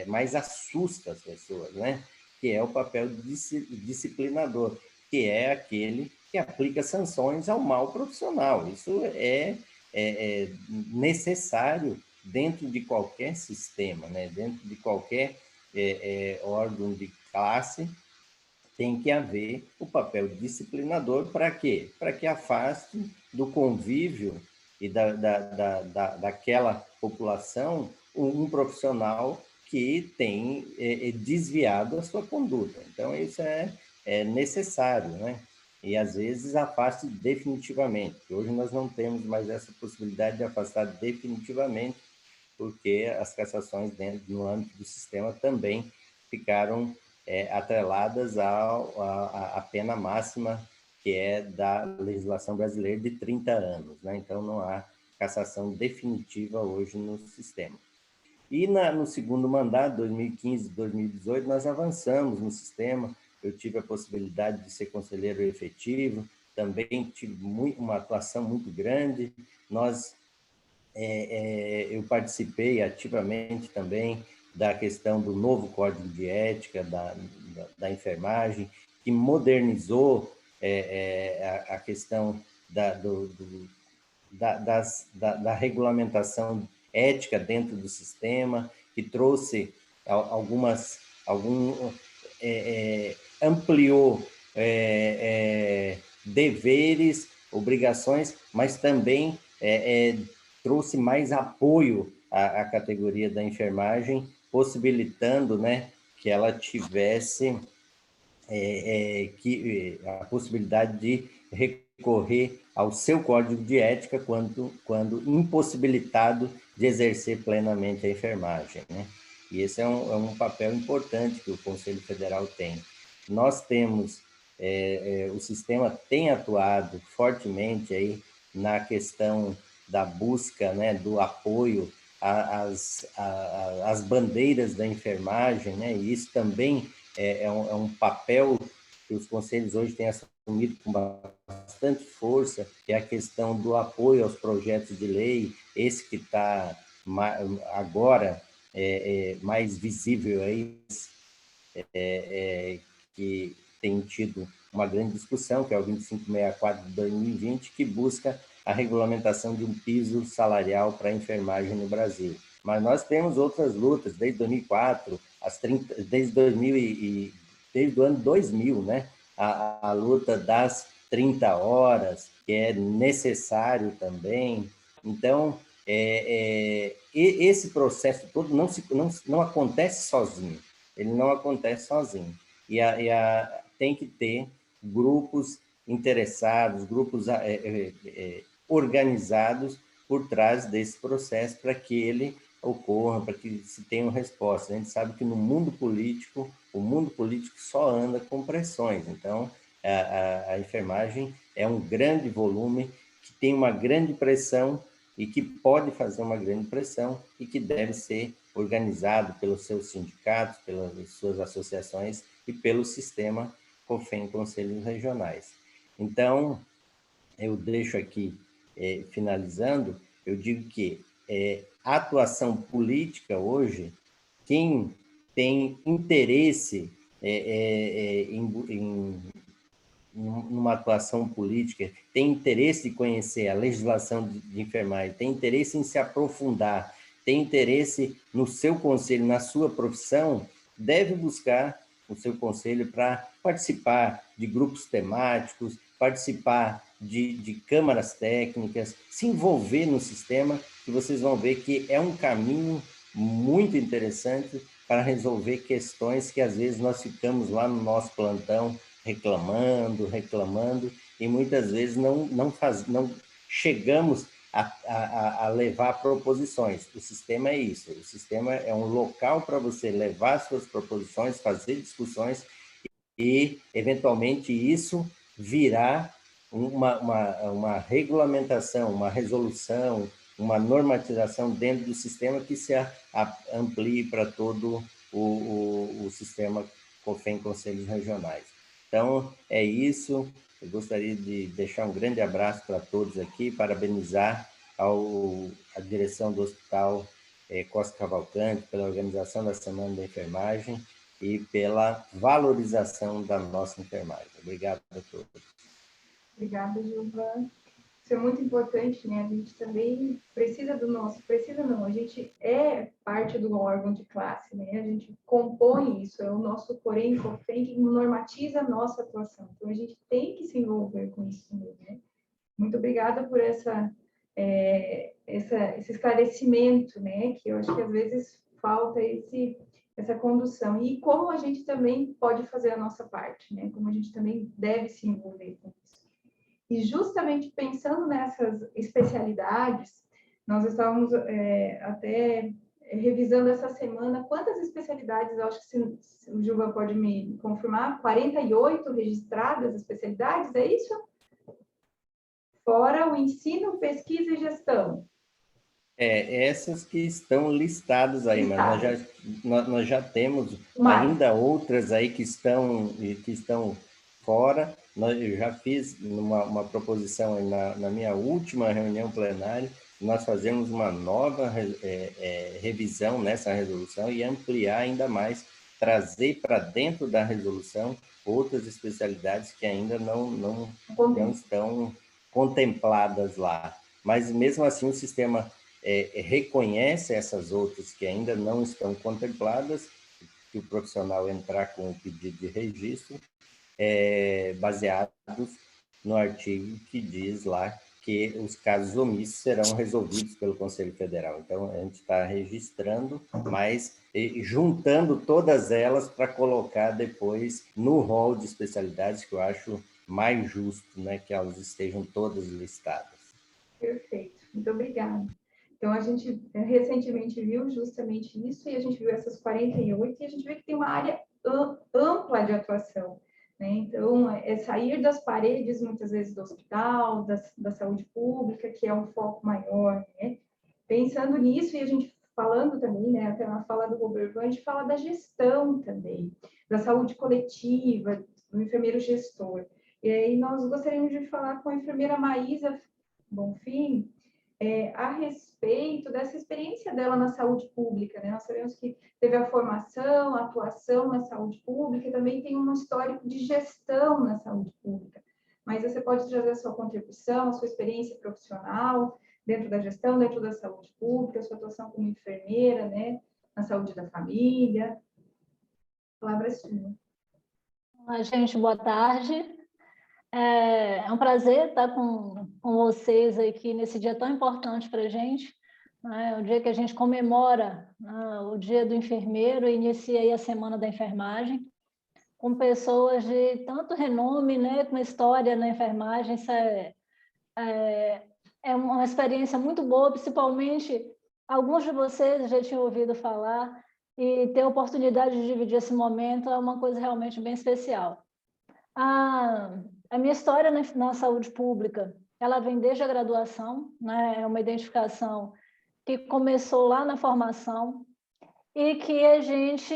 mais assusta as pessoas, né? Que é o papel disciplinador, que é aquele que aplica sanções ao mau profissional. Isso é necessário dentro de qualquer sistema, né? Dentro de qualquer órgão de classe, tem que haver o papel disciplinador. Para quê? Para que afaste do convívio e daquela população um profissional que tem desviado a sua conduta. Então, isso é necessário, né? e às vezes afaste definitivamente. Hoje nós não temos mais essa possibilidade de afastar definitivamente, porque as cassações no âmbito do sistema também ficaram atreladas à pena máxima, que é da legislação brasileira de 30 anos, né? Então, não há cassação definitiva hoje no sistema. E no segundo mandato, 2015 e 2018, nós avançamos no sistema. Eu tive a possibilidade de ser conselheiro efetivo, também tive uma atuação muito grande. Eu participei ativamente também da questão do novo Código de Ética da enfermagem, que modernizou a questão da regulamentação ética dentro do sistema, que trouxe ampliou deveres, obrigações, mas também trouxe mais apoio à categoria da enfermagem, possibilitando, né, que ela tivesse a possibilidade de recorrer ao seu código de ética quando impossibilitado de exercer plenamente a enfermagem, né? E esse é um papel importante que o Conselho Federal tem. Nós temos, o sistema tem atuado fortemente aí na questão da busca, né, do apoio às bandeiras da enfermagem, né? E isso também é um papel que os conselhos hoje têm assumido com bastante força, que é a questão do apoio aos projetos de lei, esse que está agora mais visível aí, que tem tido uma grande discussão, que é o 2564 de 2020, que busca a regulamentação de um piso salarial para a enfermagem no Brasil. Mas nós temos outras lutas, desde 2004, desde o ano 2000, né? A luta das 30 horas, que é necessário também. Então, esse processo todo não acontece sozinho, ele não acontece sozinho. Tem que ter grupos interessados, grupos organizados por trás desse processo para que ele ocorra, para que se tenham respostas. A gente sabe que no mundo político, o mundo político só anda com pressões. Então, a enfermagem é um grande volume que tem uma grande pressão e que pode fazer uma grande pressão e que deve ser organizado pelos seus sindicatos, pelas suas associações e pelo sistema COFEM, Conselhos Regionais. Então, eu deixo aqui, finalizando, eu digo que a atuação política hoje, quem tem interesse numa atuação política, tem interesse de conhecer a legislação de enfermagem, tem interesse em se aprofundar, tem interesse no seu conselho, na sua profissão, deve buscar o seu conselho para participar de grupos temáticos, participar de câmaras técnicas, se envolver no sistema, que vocês vão ver que é um caminho muito interessante para resolver questões que, às vezes, nós ficamos lá no nosso plantão reclamando, e muitas vezes não chegamos a levar proposições. O sistema é isso, o sistema é um local para você levar suas proposições, fazer discussões e, eventualmente, isso virá uma regulamentação, uma resolução, uma normatização dentro do sistema que se amplie para todo o sistema COFEM, Conselhos Regionais. Então, é isso. Eu gostaria de deixar um grande abraço para todos aqui, parabenizar a direção do Hospital Costa Cavalcante pela organização da Semana da Enfermagem e pela valorização da nossa enfermagem. Obrigado a todos. Obrigada, Gilvan. Isso é muito importante, né? A gente também precisa a gente é parte do órgão de classe, né? A gente compõe isso, é o nosso COREM, COFEM, que normatiza a nossa atuação. Então, a gente tem que se envolver com isso também, né? Muito obrigada por esse esclarecimento, né? Que eu acho que às vezes falta essa condução. E como a gente também pode fazer a nossa parte, né? Como a gente também deve se envolver com isso. E justamente pensando nessas especialidades, nós estávamos até revisando essa semana quantas especialidades, eu acho que se o Gilvan pode me confirmar, 48 registradas especialidades, é isso? Fora o ensino, pesquisa e gestão. Essas que estão listadas aí, mas nós já temos ainda outras aí que estão fora. Eu já fiz uma proposição na minha última reunião plenária, nós fazemos uma nova revisão nessa resolução e ampliar ainda mais, trazer para dentro da resolução outras especialidades que ainda não estão contempladas lá. Mas, mesmo assim, o sistema reconhece essas outras que ainda não estão contempladas, que o profissional entrar com o pedido de registro, baseados no artigo que diz lá que os casos omissos serão resolvidos pelo Conselho Federal. Então, a gente está registrando, mas juntando todas elas para colocar depois no rol de especialidades, que eu acho mais justo, né, que elas estejam todas listadas. Perfeito, muito obrigada. Então, a gente recentemente viu justamente isso, e a gente viu essas 48, e a gente vê que tem uma área ampla de atuação, né? Então, sair das paredes, muitas vezes, do hospital, da saúde pública, que é um foco maior, né? Pensando nisso, e a gente falando também, né, até na fala do Roberto, a gente fala da gestão também, da saúde coletiva, do enfermeiro gestor. E aí nós gostaríamos de falar com a enfermeira Maísa Bonfim, a respeito dessa experiência dela na saúde pública, né? Nós sabemos que teve a formação, a atuação na saúde pública e também tem um histórico de gestão na saúde pública. Mas você pode trazer a sua contribuição, a sua experiência profissional dentro da gestão, dentro da saúde pública, a sua atuação como enfermeira, né? Na saúde da família. A palavra é sua. Olá, gente, boa tarde. É um prazer estar com vocês aqui nesse dia tão importante para a gente, né? O dia que a gente comemora, né, o Dia do Enfermeiro, e inicia aí a Semana da Enfermagem, com pessoas de tanto renome, né, com história na enfermagem. Isso é uma experiência muito boa, principalmente alguns de vocês já tinham ouvido falar, e ter a oportunidade de dividir esse momento é uma coisa realmente bem especial. A minha história na saúde pública, ela vem desde a graduação, né? É uma identificação que começou lá na formação e que a gente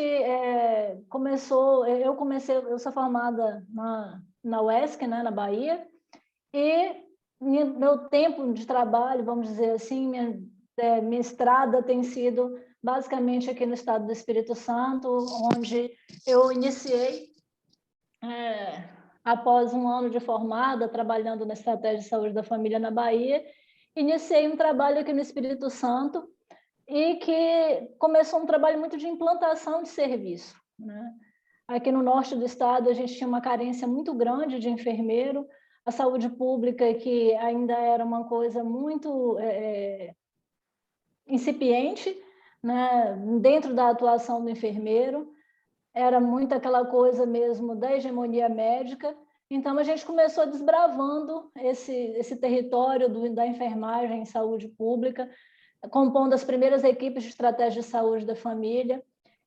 eu sou formada na UESC, né, na Bahia, e meu tempo de trabalho, vamos dizer assim, minha estrada tem sido basicamente aqui no estado do Espírito Santo, onde eu iniciei após um ano de formada, trabalhando na estratégia de saúde da família na Bahia, iniciei um trabalho aqui no Espírito Santo e que começou um trabalho muito de implantação de serviço, né? Aqui no norte do estado, a gente tinha uma carência muito grande de enfermeiro, a saúde pública, que ainda era uma coisa muito incipiente, né, dentro da atuação do enfermeiro, era muito aquela coisa mesmo da hegemonia médica. Então, a gente começou desbravando esse território da enfermagem em saúde pública, compondo as primeiras equipes de estratégia de saúde da família.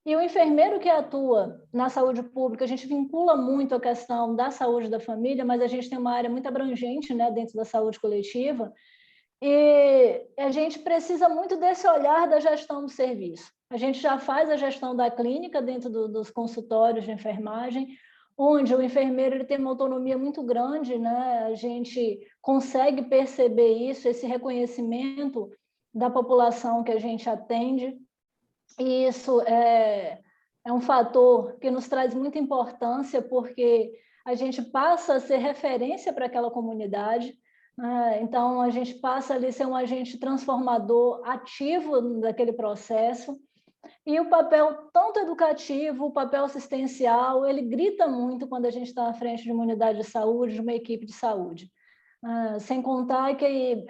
E o enfermeiro que atua na saúde pública, a gente vincula muito a questão da saúde da família, mas a gente tem uma área muito abrangente, né, dentro da saúde coletiva, e a gente precisa muito desse olhar da gestão do serviço. A gente já faz a gestão da clínica dentro dos consultórios de enfermagem, onde o enfermeiro ele tem uma autonomia muito grande, né? A gente consegue perceber isso, esse reconhecimento da população que a gente atende, e isso é um fator que nos traz muita importância, porque a gente passa a ser referência para aquela comunidade. Então, a gente passa ali a ser um agente transformador ativo daquele processo, e o papel tanto educativo, o papel assistencial, ele grita muito quando a gente está à frente de uma unidade de saúde, de uma equipe de saúde. Sem contar que,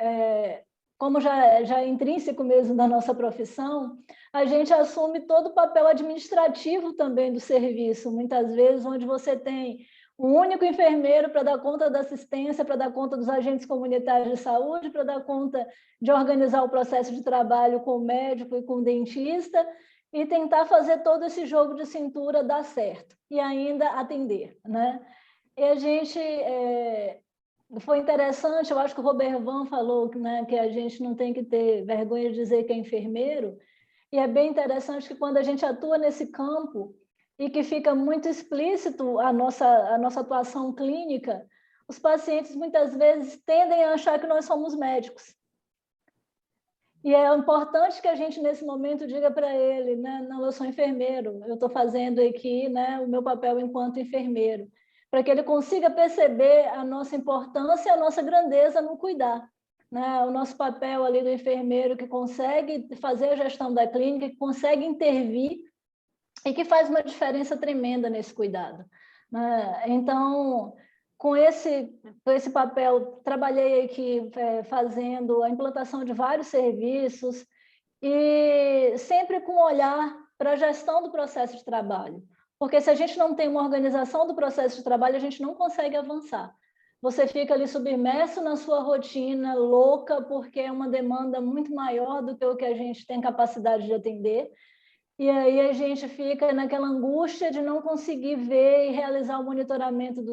como já é intrínseco mesmo da nossa profissão, a gente assume todo o papel administrativo também do serviço, muitas vezes, onde você tem um único enfermeiro para dar conta da assistência, para dar conta dos agentes comunitários de saúde, para dar conta de organizar o processo de trabalho com o médico e com o dentista, e tentar fazer todo esse jogo de cintura dar certo, e ainda atender, né? E a gente... Foi interessante, eu acho que o Robert Van falou, né, que a gente não tem que ter vergonha de dizer que é enfermeiro, e é bem interessante que quando a gente atua nesse campo e que fica muito explícito a nossa atuação clínica, os pacientes muitas vezes tendem a achar que nós somos médicos. E é importante que a gente, nesse momento, diga para ele, né, não, eu sou enfermeiro, eu estou fazendo aqui, né, o meu papel enquanto enfermeiro, para que ele consiga perceber a nossa importância e a nossa grandeza no cuidar. Né? O nosso papel ali do enfermeiro que consegue fazer a gestão da clínica, que consegue intervir e que faz uma diferença tremenda nesse cuidado. Né? Então, com esse papel, trabalhei aqui fazendo a implantação de vários serviços e sempre com olhar para a gestão do processo de trabalho. Porque se a gente não tem uma organização do processo de trabalho, a gente não consegue avançar. Você fica ali submerso na sua rotina, louca, porque é uma demanda muito maior do que o que a gente tem capacidade de atender. E aí a gente fica naquela angústia de não conseguir ver e realizar o monitoramento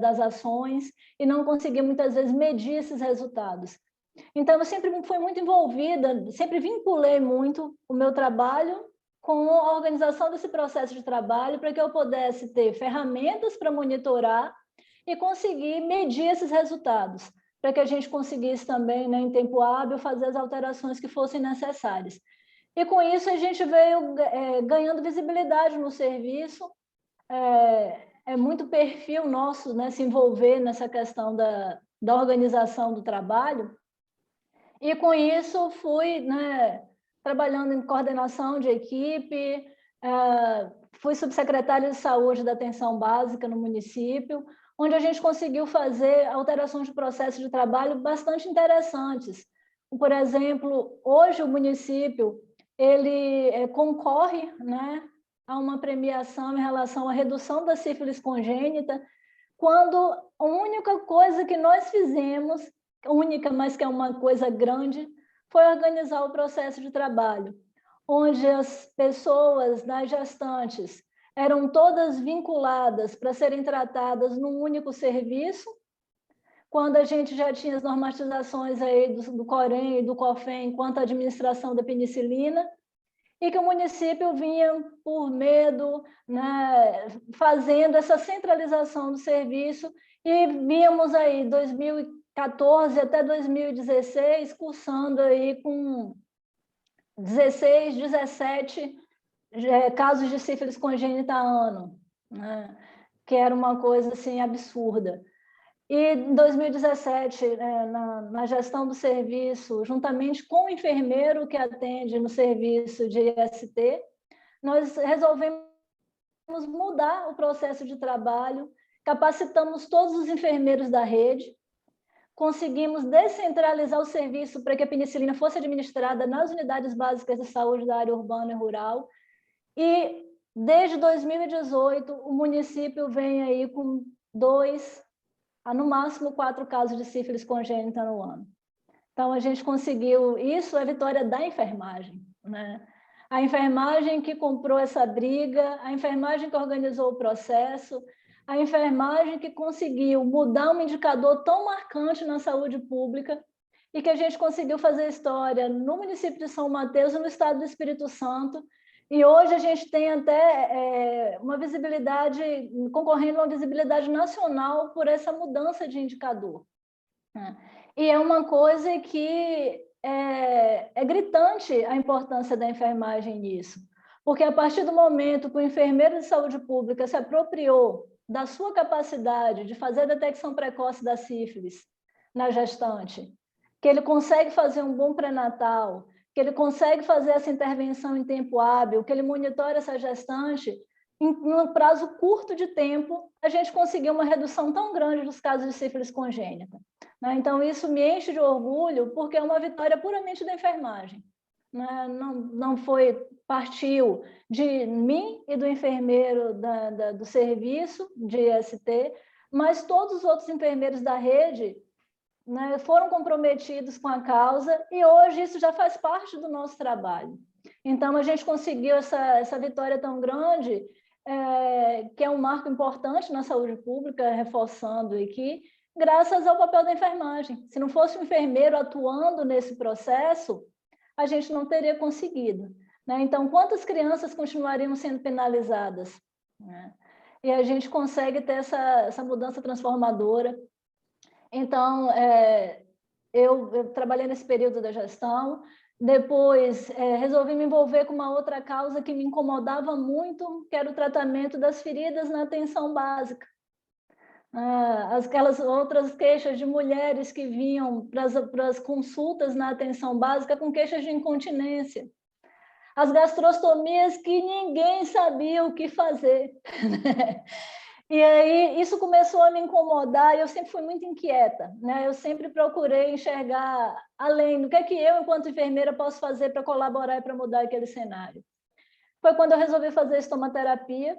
das ações e não conseguir, muitas vezes, medir esses resultados. Então, eu sempre fui muito envolvida, sempre vinculei muito o meu trabalho com a organização desse processo de trabalho para que eu pudesse ter ferramentas para monitorar e conseguir medir esses resultados, para que a gente conseguisse também, né, em tempo hábil, fazer as alterações que fossem necessárias. E com isso a gente veio ganhando visibilidade no serviço, é muito perfil nosso, né, se envolver nessa questão da organização do trabalho, e com isso fui, né, trabalhando em coordenação de equipe, fui subsecretária de saúde da atenção básica no município, onde a gente conseguiu fazer alterações de processo de trabalho bastante interessantes. Por exemplo, hoje o município ele concorre, né, a uma premiação em relação à redução da sífilis congênita, quando a única coisa que nós fizemos, única, mas que é uma coisa grande, foi organizar o processo de trabalho, onde as pessoas, das gestantes, eram todas vinculadas para serem tratadas num único serviço, quando a gente já tinha as normatizações aí do Corém e do COFEM quanto à administração da penicilina, e que o município vinha, por medo, né, fazendo essa centralização do serviço, e víamos aí 2014 até 2016 cursando aí com 16, 17 casos de sífilis congênita a ano, né? Que era uma coisa assim absurda. E em 2017, na gestão do serviço, juntamente com o enfermeiro que atende no serviço de IST, nós resolvemos mudar o processo de trabalho, capacitamos todos os enfermeiros da rede, conseguimos descentralizar o serviço para que a penicilina fosse administrada nas unidades básicas de saúde da área urbana e rural, e desde 2018 o município vem aí com 2 a no máximo 4 casos de sífilis congênita no ano. Então, a gente conseguiu, isso é vitória da enfermagem, né? A enfermagem que comprou essa briga, a enfermagem que organizou o processo, a enfermagem que conseguiu mudar um indicador tão marcante na saúde pública e que a gente conseguiu fazer história no município de São Mateus e no estado do Espírito Santo. E hoje a gente tem até uma visibilidade, concorrendo a uma visibilidade nacional por essa mudança de indicador. E é uma coisa que é gritante a importância da enfermagem nisso, porque a partir do momento que o enfermeiro de saúde pública se apropriou da sua capacidade de fazer a detecção precoce da sífilis na gestante, que ele consegue fazer um bom pré-natal, que ele consegue fazer essa intervenção em tempo hábil, que ele monitora essa gestante, em um prazo curto de tempo, a gente conseguiu uma redução tão grande dos casos de sífilis congênita. Então, isso me enche de orgulho, porque é uma vitória puramente da enfermagem. né? Não partiu de mim e do enfermeiro do serviço de IST, mas todos os outros enfermeiros da rede, né, foram comprometidos com a causa e hoje isso já faz parte do nosso trabalho. Então, a gente conseguiu essa vitória tão grande, que é um marco importante na saúde pública, reforçando aqui, graças ao papel da enfermagem. Se não fosse o enfermeiro atuando nesse processo, a gente não teria conseguido, né? Então, quantas crianças continuariam sendo penalizadas, né? E a gente consegue ter essa mudança transformadora. Então, eu trabalhei nesse período da gestão, depois resolvi me envolver com uma outra causa que me incomodava muito, que era o tratamento das feridas na atenção básica. Aquelas outras queixas de mulheres que vinham para as consultas na atenção básica com queixas de incontinência. As gastrostomias que ninguém sabia o que fazer. E aí isso começou a me incomodar e eu sempre fui muito inquieta, né? Eu sempre procurei enxergar além do que eu, enquanto enfermeira, posso fazer para colaborar e para mudar aquele cenário. Foi quando eu resolvi fazer estomaterapia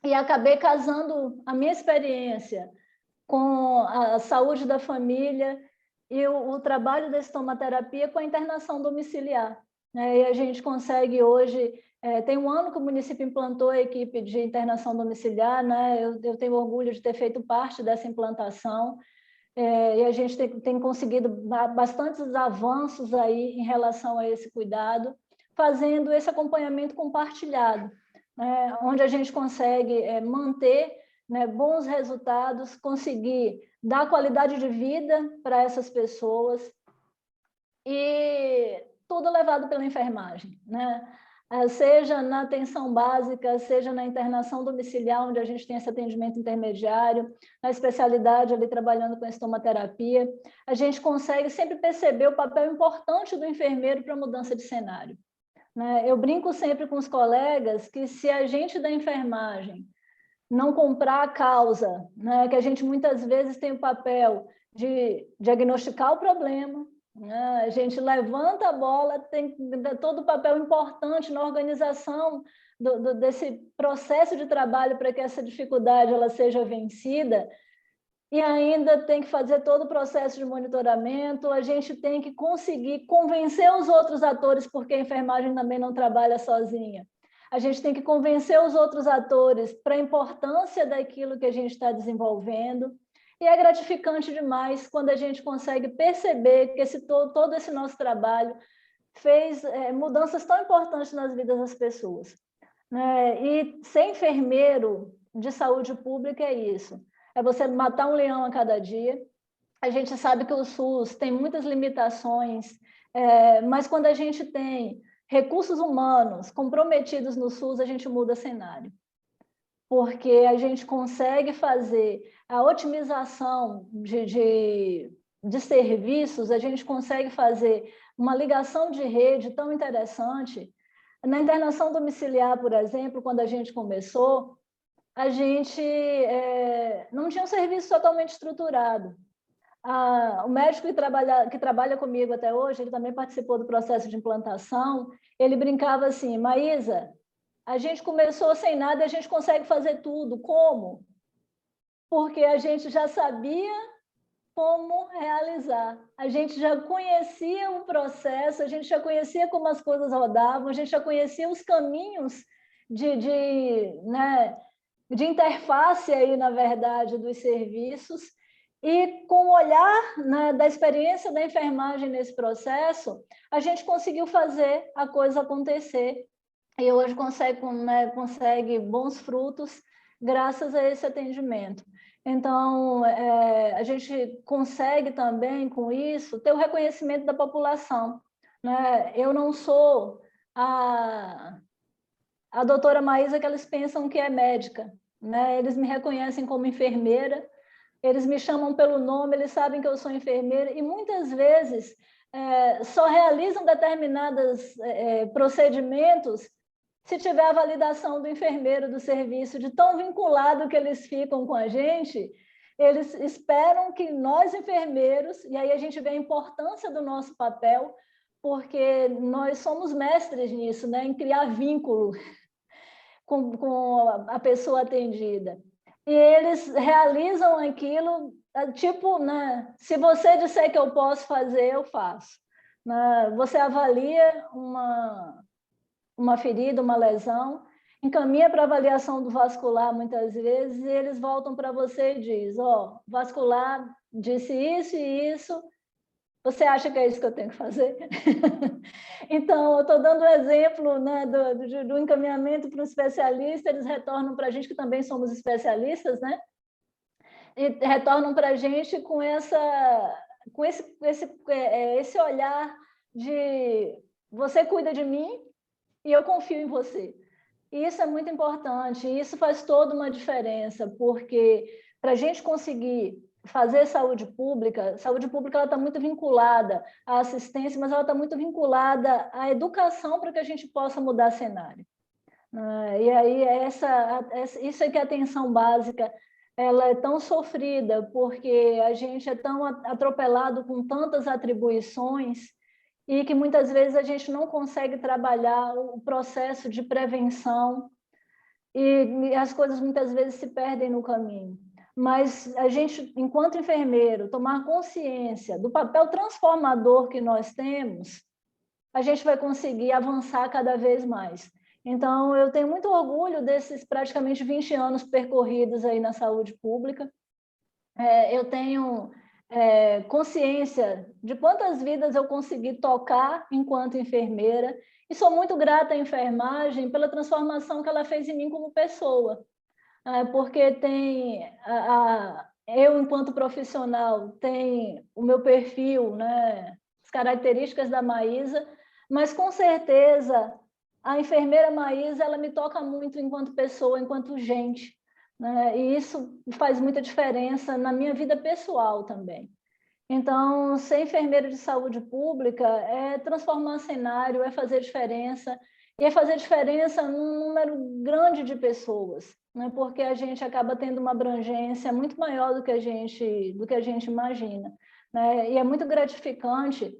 e acabei casando a minha experiência com a saúde da família e o trabalho da estomaterapia com a internação domiciliar, né? E a gente consegue hoje... tem um ano que o município implantou a equipe de internação domiciliar, né? Eu tenho orgulho de ter feito parte dessa implantação, e a gente tem conseguido bastantes avanços aí em relação a esse cuidado, fazendo esse acompanhamento compartilhado, né? Onde a gente consegue manter, né, bons resultados, conseguir dar qualidade de vida para essas pessoas, e tudo levado pela enfermagem, né? Seja na atenção básica, seja na internação domiciliar, onde a gente tem esse atendimento intermediário, na especialidade ali trabalhando com estomaterapia, a gente consegue sempre perceber o papel importante do enfermeiro para a mudança de cenário, né? Eu brinco sempre com os colegas que se a gente da enfermagem não comprar a causa, né, que a gente muitas vezes tem o papel de diagnosticar o problema, a gente levanta a bola, tem todo o papel importante na organização desse processo de trabalho para que essa dificuldade ela seja vencida, e ainda tem que fazer todo o processo de monitoramento, a gente tem que conseguir convencer os outros atores, porque a enfermagem também não trabalha sozinha. A gente tem que convencer os outros atores para a importância daquilo que a gente está desenvolvendo. E é gratificante demais quando a gente consegue perceber que todo esse nosso trabalho fez mudanças tão importantes nas vidas das pessoas, né? E ser enfermeiro de saúde pública é isso. É você matar um leão a cada dia. A gente sabe que o SUS tem muitas limitações, mas quando a gente tem recursos humanos comprometidos no SUS, a gente muda cenário. Porque a gente consegue fazer a otimização de serviços, a gente consegue fazer uma ligação de rede tão interessante. Na internação domiciliar, por exemplo, quando a gente começou, a gente não tinha um serviço totalmente estruturado. O médico que trabalha comigo até hoje, ele também participou do processo de implantação, ele brincava assim: Maísa, a gente começou sem nada e a gente consegue fazer tudo. Como? Porque a gente já sabia como realizar. A gente já conhecia o processo, a gente já conhecia como as coisas rodavam, a gente já conhecia os caminhos né, de interface aí, na verdade, dos serviços. E com o olhar, né, da experiência da enfermagem nesse processo, a gente conseguiu fazer a coisa acontecer. E hoje consegue bons frutos graças a esse atendimento. Então, a gente consegue também, com isso, ter o reconhecimento da população, né? Eu não sou a doutora Maísa que eles pensam que é médica, né? Eles me reconhecem como enfermeira, eles me chamam pelo nome, eles sabem que eu sou enfermeira, e muitas vezes só realizam determinados procedimentos se tiver a validação do enfermeiro do serviço, de tão vinculado que eles ficam com a gente, eles esperam que nós, enfermeiros, e aí a gente vê a importância do nosso papel, porque nós somos mestres nisso, né? Em criar vínculo com a pessoa atendida. E eles realizam aquilo, tipo, né? Se você disser que eu posso fazer, eu faço. Né? Você avalia uma ferida, uma lesão, encaminha para avaliação do vascular muitas vezes, e eles voltam para você e diz, ó, vascular disse isso e isso, você acha que é isso que eu tenho que fazer? Então, eu estou dando o exemplo, né, do encaminhamento para um especialista, eles retornam para a gente, que também somos especialistas, né? E retornam para a gente com esse olhar de você cuida de mim e eu confio em você. E isso é muito importante, e isso faz toda uma diferença, porque para a gente conseguir fazer saúde pública ela está muito vinculada à assistência, mas ela está muito vinculada à educação para que a gente possa mudar cenário. E aí, isso é que a atenção básica ela é tão sofrida, porque a gente é tão atropelado com tantas atribuições e que muitas vezes a gente não consegue trabalhar o processo de prevenção e as coisas muitas vezes se perdem no caminho. Mas a gente, enquanto enfermeiro, tomar consciência do papel transformador que nós temos, a gente vai conseguir avançar cada vez mais. Então, eu tenho muito orgulho desses praticamente 20 anos percorridos aí na saúde pública. Eu tenho consciência de quantas vidas eu consegui tocar enquanto enfermeira, e sou muito grata à enfermagem pela transformação que ela fez em mim como pessoa, porque eu, enquanto profissional, tenho o meu perfil, né, as características da Maísa, mas, com certeza, a enfermeira Maísa, ela me toca muito enquanto pessoa, enquanto gente, né? E isso faz muita diferença na minha vida pessoal também. Então, ser enfermeira de saúde pública é transformar cenário, é fazer diferença, e é fazer diferença num número grande de pessoas, né? Porque a gente acaba tendo uma abrangência muito maior do que a gente imagina, né? E é muito gratificante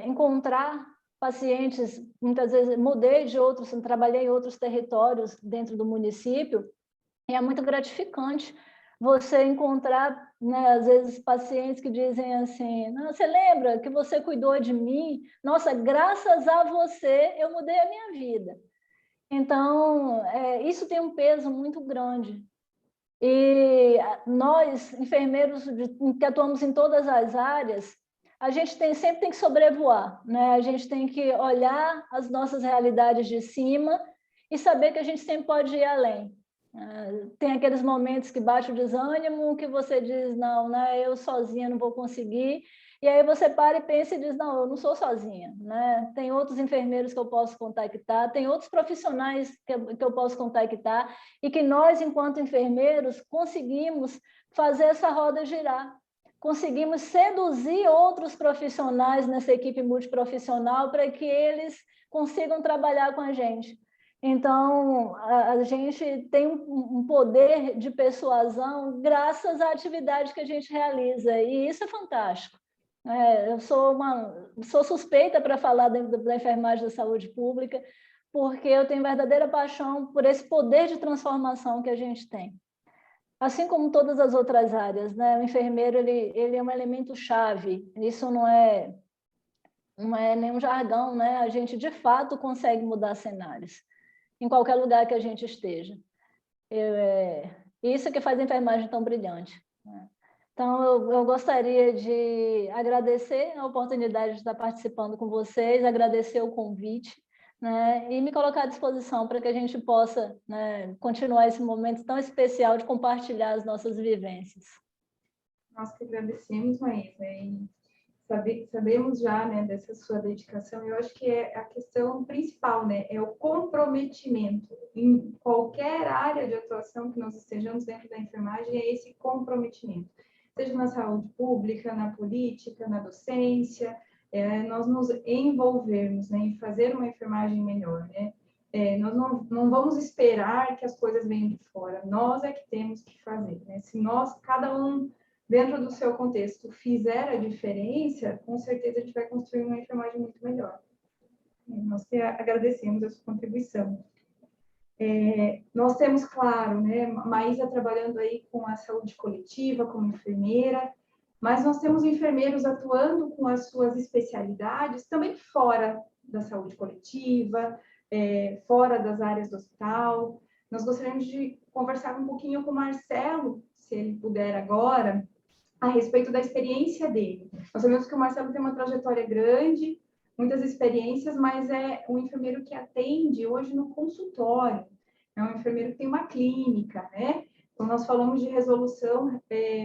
encontrar pacientes, muitas vezes mudei de outros, trabalhei em outros territórios dentro do município, e é muito gratificante você encontrar, né, às vezes, pacientes que dizem assim, você lembra que você cuidou de mim? Nossa, graças a você, eu mudei a minha vida. Então, isso tem um peso muito grande. E nós, enfermeiros que atuamos em todas as áreas, a gente sempre tem que sobrevoar, né? A gente tem que olhar as nossas realidades de cima e saber que a gente sempre pode ir além. Tem aqueles momentos que bate o desânimo, que você diz, não, né, eu sozinha não vou conseguir, e aí você para e pensa e diz, não, eu não sou sozinha, né? Tem outros enfermeiros que eu posso contactar, tem outros profissionais que eu posso contactar, e que nós, enquanto enfermeiros, conseguimos fazer essa roda girar, conseguimos seduzir outros profissionais nessa equipe multiprofissional para que eles consigam trabalhar com a gente. Então, a gente tem um poder de persuasão graças à atividade que a gente realiza, e isso é fantástico. Eu sou suspeita para falar da enfermagem da saúde pública, porque eu tenho verdadeira paixão por esse poder de transformação que a gente tem. Assim como todas as outras áreas, né? O enfermeiro ele é um elemento chave, isso não é nenhum jargão, né? A gente, de fato, consegue mudar cenários em qualquer lugar que a gente esteja. Isso que faz a enfermagem tão brilhante, né? Então, eu gostaria de agradecer a oportunidade de estar participando com vocês, agradecer o convite, né, e me colocar à disposição para que a gente possa, né, continuar esse momento tão especial de compartilhar as nossas vivências. Nós que agradecemos, Maísa, e sabemos já, né, dessa sua dedicação. Eu acho que é a questão principal, né, é o comprometimento em qualquer área de atuação que nós estejamos dentro da enfermagem, é esse comprometimento, seja na saúde pública, na política, na docência, nós nos envolvermos, né, em fazer uma enfermagem melhor, né? Nós não vamos esperar que as coisas venham de fora, nós é que temos que fazer, né? Se nós, cada um dentro do seu contexto, fizer a diferença, com certeza a gente vai construir uma enfermagem muito melhor. Nós agradecemos a sua contribuição. Nós temos, claro, né, Maísa trabalhando aí com a saúde coletiva, como enfermeira, mas nós temos enfermeiros atuando com as suas especialidades também fora da saúde coletiva, fora das áreas do hospital. Nós gostaríamos de conversar um pouquinho com o Marcelo, se ele puder agora, a respeito da experiência dele. Nós sabemos que o Marcelo tem uma trajetória grande, muitas experiências, mas é um enfermeiro que atende hoje no consultório, é um enfermeiro que tem uma clínica, né? Então, nós falamos de resolução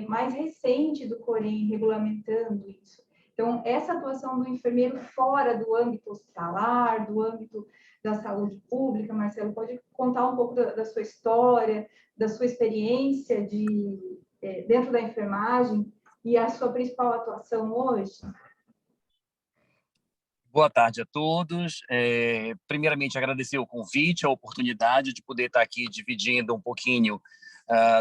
mais recente do Corém, regulamentando isso. Então, essa atuação do enfermeiro fora do âmbito hospitalar, do âmbito da saúde pública, Marcelo, pode contar um pouco da sua história, da sua experiência dentro da enfermagem e a sua principal atuação hoje? Boa tarde a todos. Primeiramente, agradecer o convite, a oportunidade de poder estar aqui dividindo um pouquinho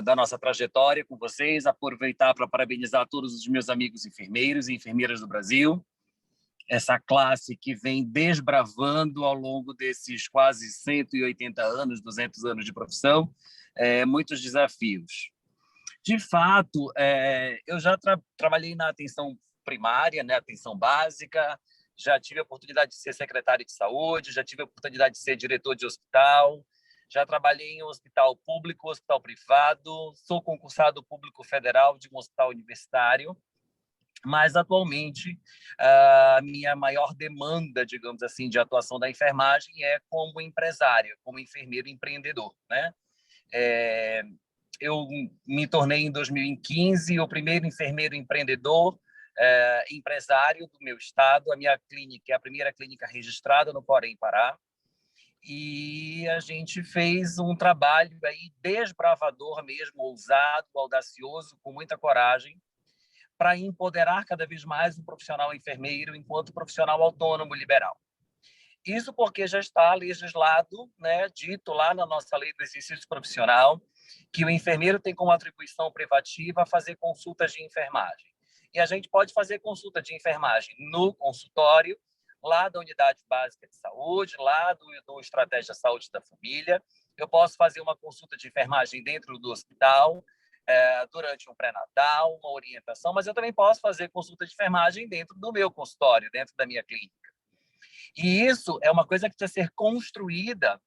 da nossa trajetória com vocês, aproveitar para parabenizar todos os meus amigos enfermeiros e enfermeiras do Brasil, essa classe que vem desbravando ao longo desses quase 180 anos, 200 anos de profissão, muitos desafios. De fato, eu já trabalhei na atenção primária, né, atenção básica, já tive a oportunidade de ser secretário de saúde, já tive a oportunidade de ser diretor de hospital, já trabalhei em um hospital público, hospital privado, sou concursado público federal de um hospital universitário, mas atualmente a minha maior demanda, digamos assim, de atuação da enfermagem é como empresário, como enfermeiro empreendedor, né? Eu me tornei em 2015 o primeiro enfermeiro empreendedor empresário do meu estado. A minha clínica é a primeira clínica registrada no Corém, Pará, e a gente fez um trabalho aí desbravador mesmo, ousado, audacioso, com muita coragem, para empoderar cada vez mais o profissional enfermeiro enquanto profissional autônomo liberal. Isso porque já está legislado, né, dito lá na nossa lei do exercício profissional, que o enfermeiro tem como atribuição privativa fazer consultas de enfermagem. E a gente pode fazer consulta de enfermagem no consultório, lá da Unidade Básica de Saúde, lá do Estratégia Saúde da Família. Eu posso fazer uma consulta de enfermagem dentro do hospital, durante um pré-natal, uma orientação, mas eu também posso fazer consulta de enfermagem dentro do meu consultório, dentro da minha clínica. E isso é uma coisa que precisa ser construída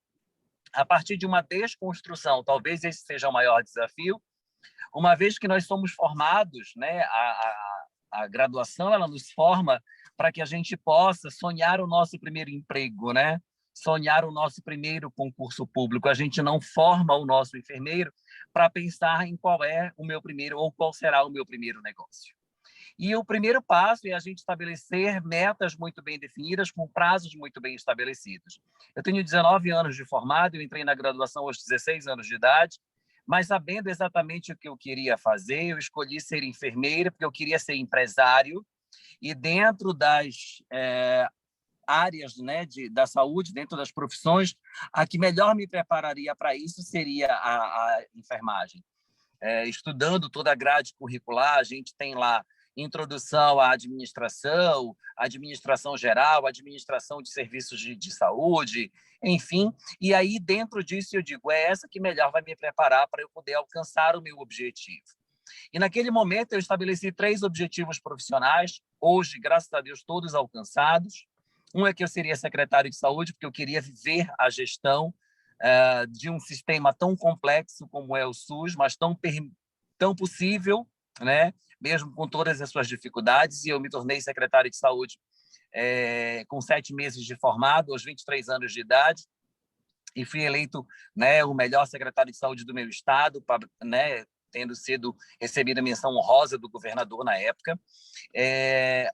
a partir de uma desconstrução. Talvez esse seja o maior desafio, uma vez que nós somos formados, né, a graduação ela nos forma para que a gente possa sonhar o nosso primeiro emprego, né? Sonhar o nosso primeiro concurso público. A gente não forma o nosso enfermeiro para pensar em qual é o meu primeiro ou qual será o meu primeiro negócio. E o primeiro passo é a gente estabelecer metas muito bem definidas, com prazos muito bem estabelecidos. Eu tenho 19 anos de formado, eu entrei na graduação aos 16 anos de idade, mas sabendo exatamente o que eu queria fazer, eu escolhi ser enfermeira, porque eu queria ser empresário, e dentro das áreas, né, da saúde, dentro das profissões, a que melhor me prepararia para isso seria a enfermagem. Estudando toda a grade curricular, a gente tem lá introdução à administração geral, administração de serviços de saúde, enfim. E aí, dentro disso, eu digo, é essa que melhor vai me preparar para eu poder alcançar o meu objetivo. E, naquele momento, eu estabeleci 3 objetivos profissionais, hoje, graças a Deus, todos alcançados. Um é que eu seria secretário de saúde, porque eu queria viver a gestão de um sistema tão complexo como é o SUS, mas tão possível, né? Mesmo com todas as suas dificuldades, e eu me tornei secretário de saúde com 7 meses de formado, aos 23 anos de idade, e fui eleito, né, o melhor secretário de saúde do meu estado, né, tendo sido recebida a menção honrosa do governador na época.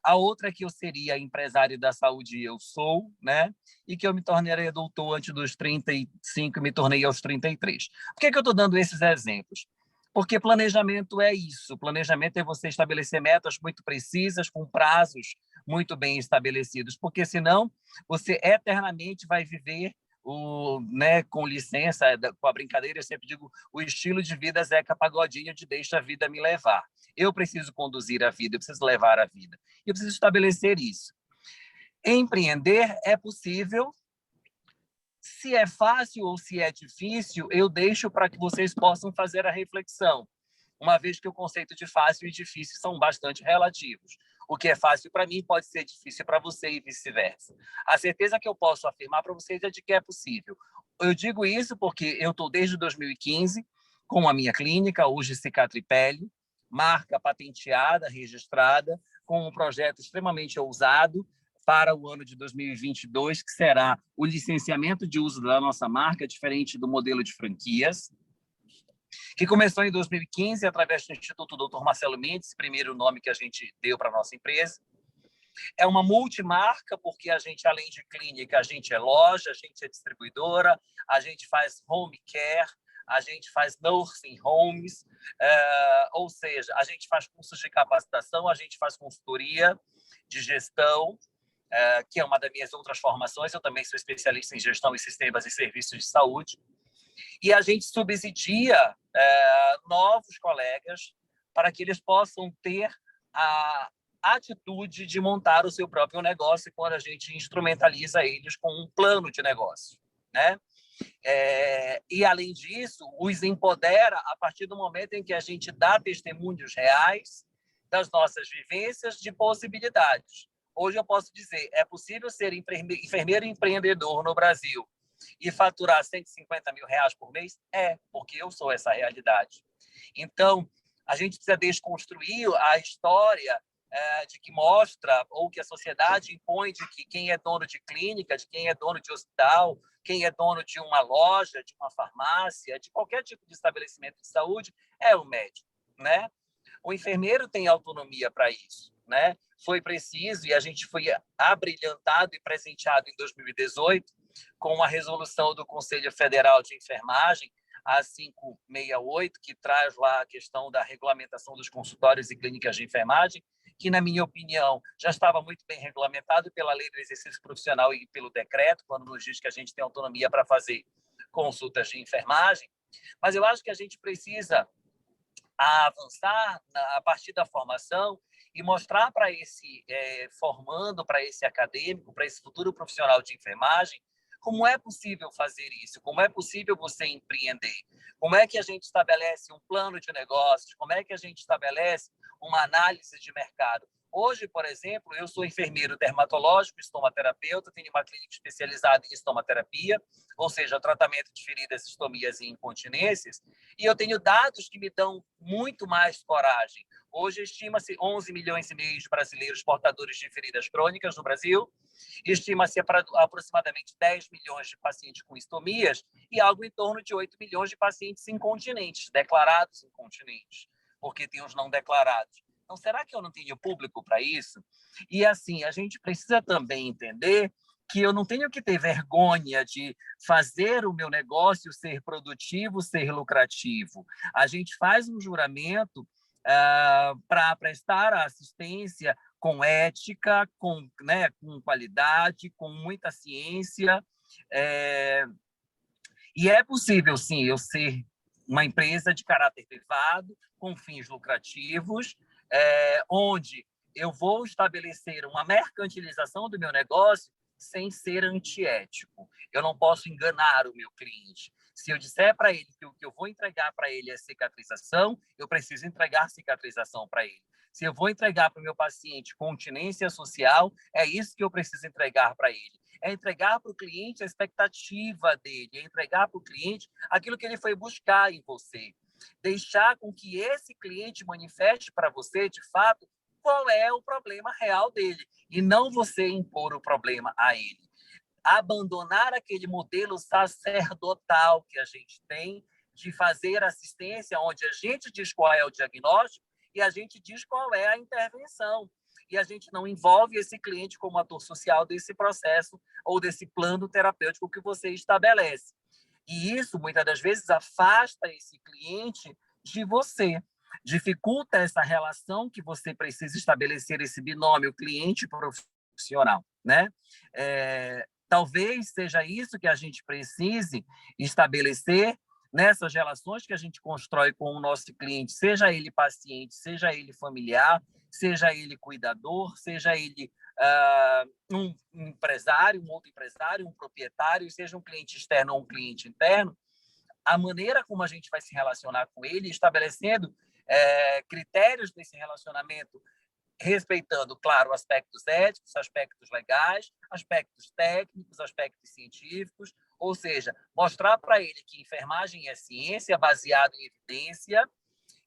A outra é que eu seria empresário da saúde, eu sou, né, e que eu me tornaria doutor antes dos 35, me tornei aos 33. Por que eu estou dando esses exemplos? Porque planejamento é isso. Planejamento é você estabelecer metas muito precisas, com prazos muito bem estabelecidos, porque senão você eternamente vai viver né, com licença, com a brincadeira, eu sempre digo, o estilo de vida Zeca Pagodinho de deixa a vida me levar. Eu preciso conduzir a vida, eu preciso levar a vida. Eu preciso estabelecer isso. Empreender é possível. Se é fácil ou se é difícil, eu deixo para que vocês possam fazer a reflexão, uma vez que o conceito de fácil e difícil são bastante relativos. O que é fácil para mim pode ser difícil para você e vice-versa. A certeza que eu posso afirmar para vocês é de que é possível. Eu digo isso porque eu estou desde 2015 com a minha clínica, hoje Cicatripele, marca patenteada, registrada, com um projeto extremamente ousado para o ano de 2022, que será o licenciamento de uso da nossa marca, diferente do modelo de franquias, que começou em 2015 através do Instituto Dr. Marcelo Mendes, primeiro nome que a gente deu para a nossa empresa. É uma multimarca, porque a gente, além de clínica, a gente é loja, a gente é distribuidora, a gente faz home care, a gente faz nursing homes, ou seja, a gente faz cursos de capacitação, a gente faz consultoria de gestão, que é uma das minhas outras formações. Eu também sou especialista em gestão e sistemas e serviços de saúde. E a gente subsidia novos colegas para que eles possam ter a atitude de montar o seu próprio negócio quando a gente instrumentaliza eles com um plano de negócio, né? E, além disso, os empodera a partir do momento em que a gente dá testemunhos reais das nossas vivências de possibilidades. Hoje eu posso dizer, é possível ser enfermeiro empreendedor no Brasil e faturar R$150 mil por mês? Porque eu sou essa realidade. Então, a gente precisa desconstruir a história de que mostra, ou que a sociedade impõe, de que quem é dono de clínica, de quem é dono de hospital, quem é dono de uma loja, de uma farmácia, de qualquer tipo de estabelecimento de saúde, é o médico, né? O enfermeiro tem autonomia para isso, né? Foi preciso, e a gente foi abrilhantado e presenteado em 2018 com a resolução do Conselho Federal de Enfermagem, a 568, que traz lá a questão da regulamentação dos consultórios e clínicas de enfermagem, que, na minha opinião, já estava muito bem regulamentado pela Lei do Exercício Profissional e pelo decreto, quando nos diz que a gente tem autonomia para fazer consultas de enfermagem. Mas eu acho que a gente precisa avançar a partir da formação e mostrar para esse formando, para esse acadêmico, para esse futuro profissional de enfermagem, como é possível fazer isso, como é possível você empreender, como é que a gente estabelece um plano de negócios, como é que a gente estabelece uma análise de mercado. Hoje, por exemplo, eu sou enfermeiro dermatológico, estomaterapeuta, tenho uma clínica especializada em estomaterapia, ou seja, tratamento de feridas, estomias e incontinências, e eu tenho dados que me dão muito mais coragem. Hoje, estima-se 11 milhões e meio de brasileiros portadores de feridas crônicas no Brasil, estima-se aproximadamente 10 milhões de pacientes com estomias e algo em torno de 8 milhões de pacientes incontinentes, declarados incontinentes, porque tem os não declarados. Então, será que eu não tenho público para isso? E, assim, a gente precisa também entender que eu não tenho que ter vergonha de fazer o meu negócio ser produtivo, ser lucrativo. A gente faz um juramento para prestar a assistência com ética, com qualidade, com muita ciência. E é possível, sim, eu ser uma empresa de caráter privado, com fins lucrativos, onde eu vou estabelecer uma mercantilização do meu negócio sem ser antiético. Eu não posso enganar o meu cliente. Se eu disser para ele que o que eu vou entregar para ele é cicatrização, eu preciso entregar cicatrização para ele. Se eu vou entregar para o meu paciente continência social, é isso que eu preciso entregar para ele. É entregar para o cliente a expectativa dele, é entregar para o cliente aquilo que ele foi buscar em você. Deixar com que esse cliente manifeste para você, de fato, qual é o problema real dele, e não você impor o problema a ele. Abandonar aquele modelo sacerdotal que a gente tem de fazer assistência, onde a gente diz qual é o diagnóstico e a gente diz qual é a intervenção. E a gente não envolve esse cliente como ator social desse processo ou desse plano terapêutico que você estabelece. E isso, muitas das vezes, afasta esse cliente de você, dificulta essa relação que você precisa estabelecer, esse binômio cliente-profissional, né? Talvez seja isso que a gente precise estabelecer nessas relações que a gente constrói com o nosso cliente, seja ele paciente, seja ele familiar, seja ele cuidador, seja ele um empresário, um outro empresário, um proprietário, seja um cliente externo ou um cliente interno, a maneira como a gente vai se relacionar com ele, estabelecendo critérios desse relacionamento, respeitando, claro, aspectos éticos, aspectos legais, aspectos técnicos, aspectos científicos, ou seja, mostrar para ele que enfermagem é ciência, baseado em evidência,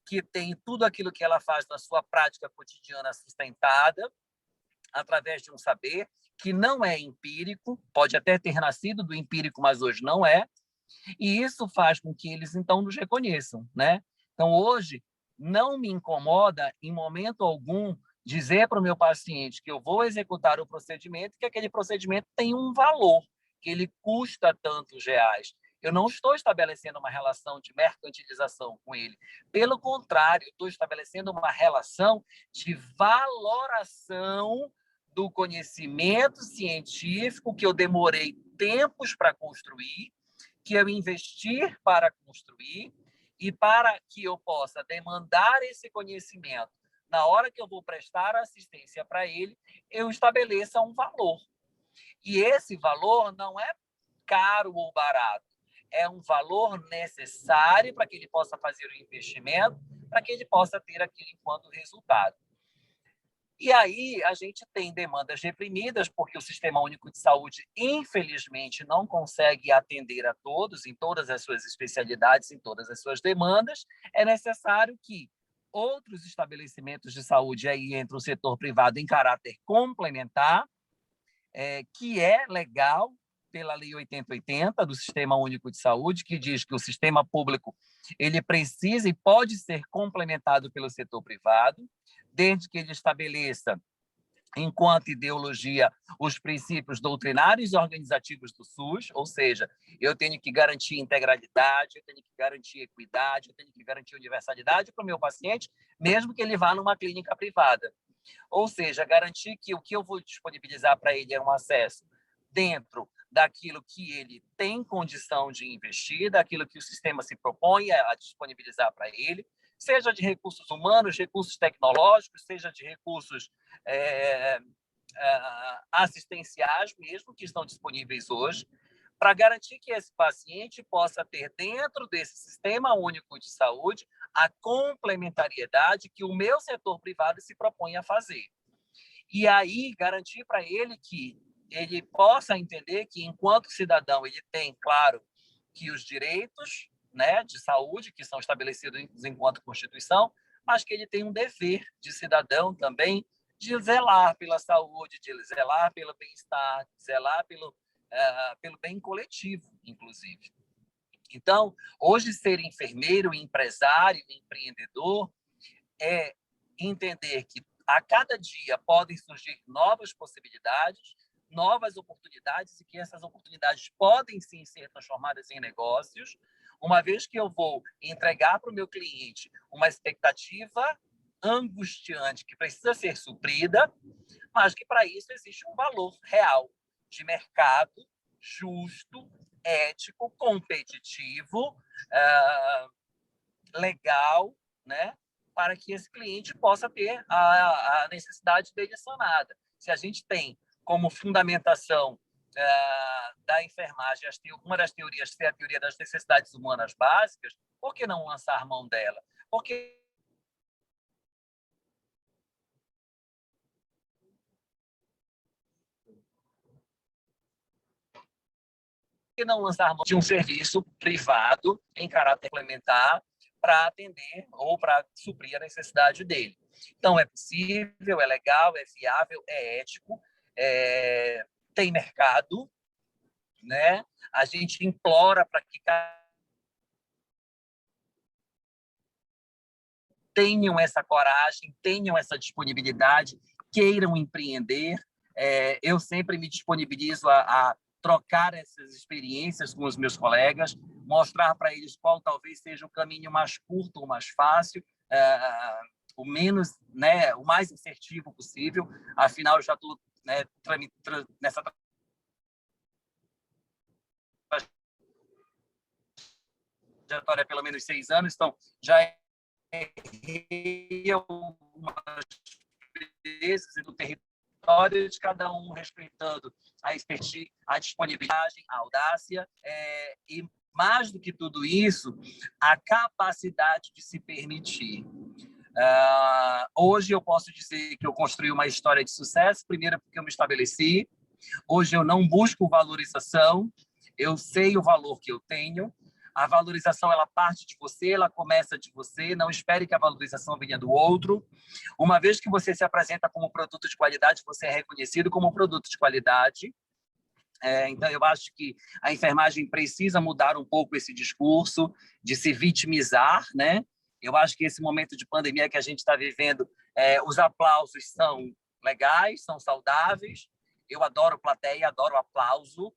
que tem tudo aquilo que ela faz na sua prática cotidiana sustentada, através de um saber que não é empírico, pode até ter nascido do empírico, mas hoje não é, e isso faz com que eles, então, nos reconheçam, né? Então, hoje, não me incomoda, em momento algum, dizer para o meu paciente que eu vou executar o procedimento, que aquele procedimento tem um valor, que ele custa tantos reais. Eu não estou estabelecendo uma relação de mercantilização com ele. Pelo contrário, estou estabelecendo uma relação de valoração do conhecimento científico que eu demorei tempos para construir, que eu investir para construir, e para que eu possa demandar esse conhecimento na hora que eu vou prestar assistência para ele, eu estabeleça um valor. E esse valor não é caro ou barato, é um valor necessário para que ele possa fazer o investimento, para que ele possa ter aquilo enquanto resultado. E aí a gente tem demandas reprimidas, porque o Sistema Único de Saúde, infelizmente, não consegue atender a todos, em todas as suas especialidades, em todas as suas demandas. É necessário que outros estabelecimentos de saúde, aí entra o setor privado em caráter complementar, que é legal pela Lei 8080 do Sistema Único de Saúde, que diz que o sistema público ele precisa e pode ser complementado pelo setor privado, desde que ele estabeleça, enquanto ideologia, os princípios doutrinários e organizativos do SUS, ou seja, eu tenho que garantir integralidade, eu tenho que garantir equidade, eu tenho que garantir universalidade para o meu paciente, mesmo que ele vá numa clínica privada. Ou seja, garantir que o que eu vou disponibilizar para ele é um acesso dentro daquilo que ele tem condição de investir, daquilo que o sistema se propõe a disponibilizar para ele, seja de recursos humanos, recursos tecnológicos, seja de recursos assistenciais mesmo, que estão disponíveis hoje, para garantir que esse paciente possa ter dentro desse Sistema Único de Saúde a complementariedade que o meu setor privado se propõe a fazer. E aí garantir para ele que ele possa entender que, enquanto cidadão, ele tem, claro, que os direitos, né, de saúde, que são estabelecidos enquanto Constituição, mas que ele tem um dever de cidadão também de zelar pela saúde, de zelar pelo bem-estar, de zelar pelo bem coletivo, inclusive. Então, hoje, ser enfermeiro, empresário, empreendedor, é entender que a cada dia podem surgir novas possibilidades, novas oportunidades, e que essas oportunidades podem sim ser transformadas em negócios, uma vez que eu vou entregar para o meu cliente uma expectativa angustiante que precisa ser suprida, mas que para isso existe um valor real de mercado, justo, ético, competitivo, legal, né? Para que esse cliente possa ter a necessidade dele sanada. Se a gente tem como fundamentação da enfermagem uma das teorias, ser a teoria das necessidades humanas básicas, por que não lançar mão dela? Porque não lançar mão de um serviço privado em caráter complementar para atender ou para suprir a necessidade dele. Então, é possível, é legal, é viável, é ético, tem mercado, né? A gente implora para que tenham essa coragem, tenham essa disponibilidade, queiram empreender. Eu sempre me disponibilizo a trocar essas experiências com os meus colegas, mostrar para eles qual talvez seja o caminho mais curto ou mais fácil, o menos, né, o mais assertivo possível. Afinal, eu já estou, né, nessa trajetória há pelo menos 6 anos, então já errei algumas vezes no território de cada um, respeitando a expertise, a disponibilidade, a audácia, e mais do que tudo isso, a capacidade de se permitir. Hoje eu posso dizer que eu construí uma história de sucesso, primeiro porque eu me estabeleci. Hoje eu não busco valorização, eu sei o valor que eu tenho. A valorização, ela parte de você, ela começa de você, não espere que a valorização venha do outro. Uma vez que você se apresenta como produto de qualidade, você é reconhecido como produto de qualidade. Então, eu acho que a enfermagem precisa mudar um pouco esse discurso de se vitimizar, né? Eu acho que esse momento de pandemia que a gente está vivendo, os aplausos são legais, são saudáveis. Eu adoro plateia, adoro aplauso,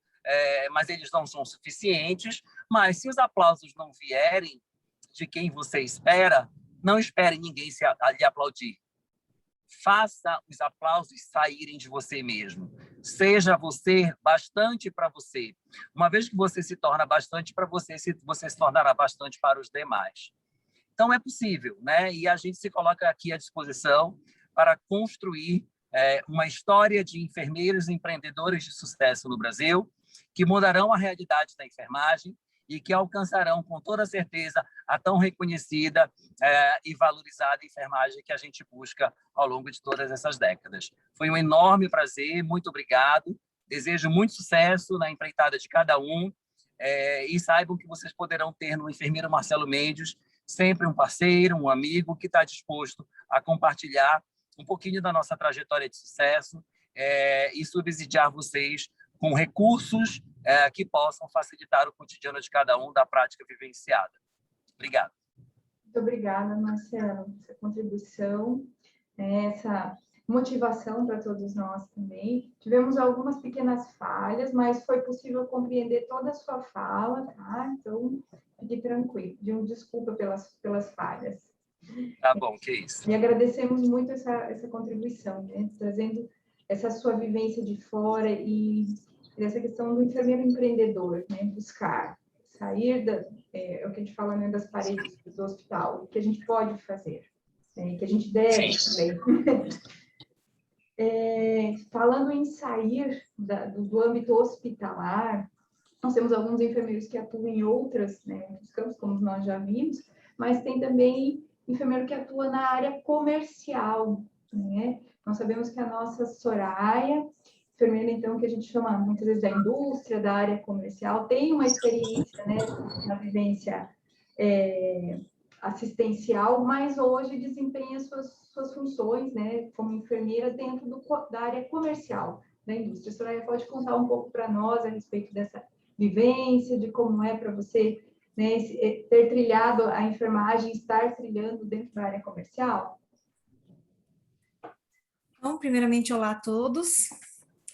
mas eles não são suficientes. Mas se os aplausos não vierem de quem você espera, não espere ninguém lhe aplaudir. Faça os aplausos saírem de você mesmo. Seja você bastante para você. Uma vez que você se torna bastante para você, você se tornará bastante para os demais. Então, é possível, né? E a gente se coloca aqui à disposição para construir uma história de enfermeiros e empreendedores de sucesso no Brasil, que mudarão a realidade da enfermagem e que alcançarão, com toda certeza, a tão reconhecida e valorizada enfermagem que a gente busca ao longo de todas essas décadas. Foi um enorme prazer, muito obrigado. Desejo muito sucesso na empreitada de cada um e saibam que vocês poderão ter no enfermeiro Marcelo Mendes sempre um parceiro, um amigo que está disposto a compartilhar um pouquinho da nossa trajetória de sucesso e subsidiar vocês com recursos que possam facilitar o cotidiano de cada um da prática vivenciada. Obrigado. Muito obrigada, Marcelo, essa contribuição, essa motivação para todos nós também. Tivemos algumas pequenas falhas, mas foi possível compreender toda a sua fala, tá? Então, fique tranquilo. Desculpa pelas falhas. Tá bom, que isso. E agradecemos muito essa contribuição, né? Trazendo essa sua vivência de fora e essa questão do enfermeiro empreendedor, né? Buscar sair é o que a gente fala, né, das paredes do hospital, o que a gente pode fazer, né, que a gente deve também. Falando em sair do âmbito hospitalar, nós temos alguns enfermeiros que atuam em outros campos, como nós já vimos, mas tem também enfermeiro que atua na área comercial, né? Nós sabemos que a nossa Soraya, enfermeira, então, que a gente chama muitas vezes da indústria, da área comercial, tem uma experiência, né, na vivência assistencial, mas hoje desempenha suas funções, né, como enfermeira dentro da área comercial da indústria. A Soraya pode contar um pouco para nós a respeito dessa vivência, de como é para você, né, ter trilhado a enfermagem, estar trilhando dentro da área comercial? Então, primeiramente, olá a todos.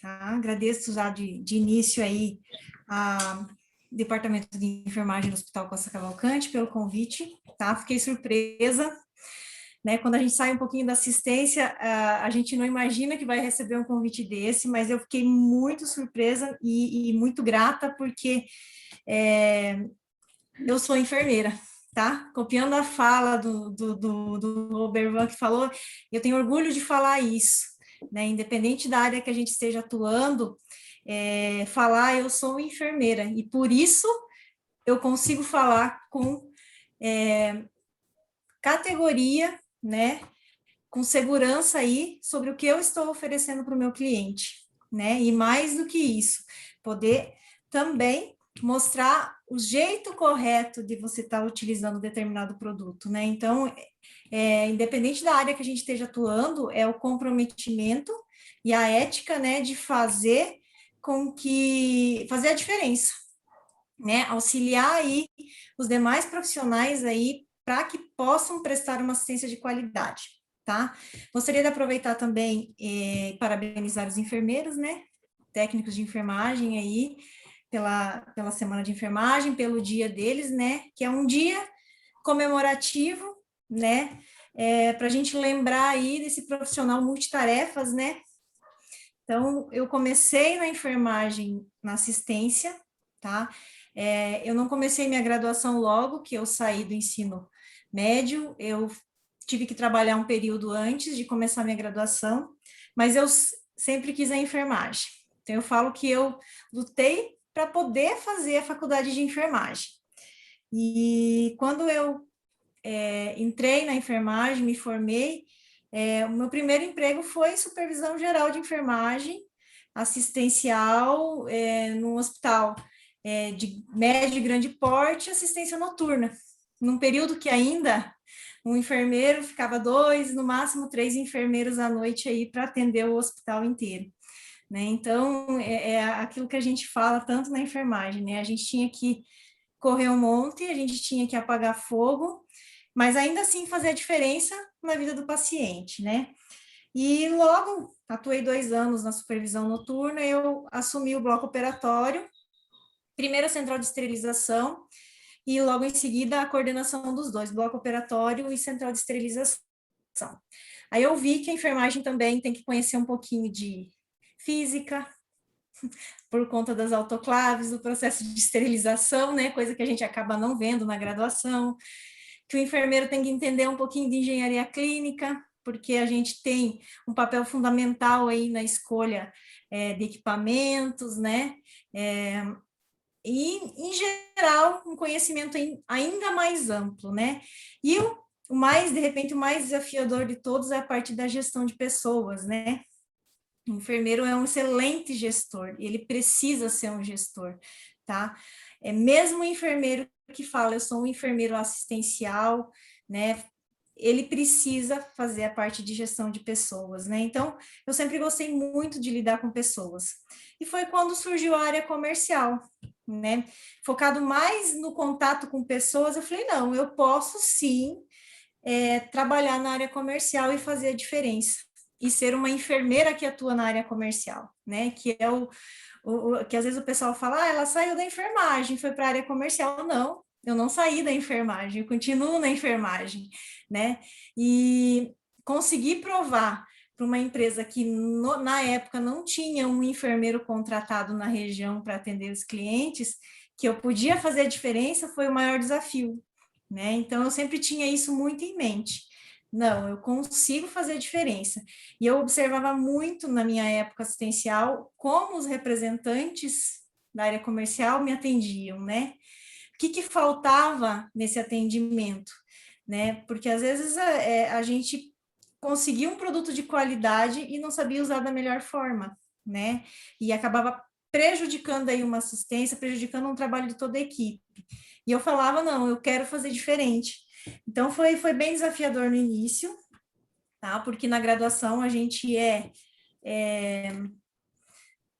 Tá? Agradeço já de início aí ao Departamento de Enfermagem do Hospital Costa Cavalcante pelo convite, tá? Fiquei surpresa, né? Quando a gente sai um pouquinho da assistência, a gente não imagina que vai receber um convite desse, mas eu fiquei muito surpresa e muito grata, porque eu sou enfermeira, tá? Copiando a fala do Obervan que falou, eu tenho orgulho de falar isso, né? Independente da área que a gente esteja atuando, falar eu sou enfermeira, e por isso eu consigo falar com categoria, né? Com segurança aí sobre o que eu estou oferecendo para o meu cliente, né? E mais do que isso, poder também mostrar o jeito correto de você estar utilizando determinado produto, né? Então, independente da área que a gente esteja atuando, é o comprometimento e a ética, né, de fazer a diferença, né? Auxiliar aí os demais profissionais aí para que possam prestar uma assistência de qualidade, tá? Gostaria de aproveitar também e parabenizar os enfermeiros, né? Técnicos de enfermagem aí, pela semana de enfermagem, pelo dia deles, né? Que é um dia comemorativo, né? Para a gente lembrar aí desse profissional multitarefas, né? Então, eu comecei na enfermagem, na assistência, tá? Eu não comecei minha graduação logo que eu saí do ensino médio, eu tive que trabalhar um período antes de começar minha graduação, mas eu sempre quis a enfermagem. Então, eu falo que eu lutei para poder fazer a faculdade de enfermagem. E quando eu entrei na enfermagem, me formei, o meu primeiro emprego foi supervisão geral de enfermagem assistencial num hospital de médio e grande porte, assistência noturna, num período que ainda um enfermeiro ficava 2, no máximo 3 enfermeiros à noite aí para atender o hospital inteiro. Né? Então, é aquilo que a gente fala tanto na enfermagem, né? A gente tinha que correr um monte, a gente tinha que apagar fogo, mas ainda assim fazer a diferença na vida do paciente, né? E logo, atuei 2 anos na supervisão noturna, eu assumi o bloco operatório, primeiro a central de esterilização, e logo em seguida a coordenação dos dois, bloco operatório e central de esterilização. Aí eu vi que a enfermagem também tem que conhecer um pouquinho de física, por conta das autoclaves, do processo de esterilização, né, coisa que a gente acaba não vendo na graduação, que o enfermeiro tem que entender um pouquinho de engenharia clínica, porque a gente tem um papel fundamental aí na escolha de equipamentos, né, e, em geral, um conhecimento ainda mais amplo, né, e o mais, de repente, o mais desafiador de todos é a parte da gestão de pessoas, né. O enfermeiro é um excelente gestor, ele precisa ser um gestor, tá? Mesmo o enfermeiro que fala, eu sou um enfermeiro assistencial, né? Ele precisa fazer a parte de gestão de pessoas, né? Então, eu sempre gostei muito de lidar com pessoas. E foi quando surgiu a área comercial, né? Focado mais no contato com pessoas, eu falei, não, eu posso sim trabalhar na área comercial e fazer a diferença. E ser uma enfermeira que atua na área comercial, né? Que é que às vezes o pessoal fala, ela saiu da enfermagem, foi para a área comercial. Não, eu não saí da enfermagem, eu continuo na enfermagem, né? E conseguir provar para uma empresa que na época não tinha um enfermeiro contratado na região para atender os clientes, que eu podia fazer a diferença, foi o maior desafio, né? Então eu sempre tinha isso muito em mente. Não, eu consigo fazer a diferença. E eu observava muito na minha época assistencial como os representantes da área comercial me atendiam, né? O que faltava nesse atendimento, né? Porque às vezes a gente conseguia um produto de qualidade e não sabia usar da melhor forma, né? E acabava prejudicando aí uma assistência, prejudicando um trabalho de toda a equipe. E eu falava, não, eu quero fazer diferente. Então, foi bem desafiador no início, tá? Porque na graduação a gente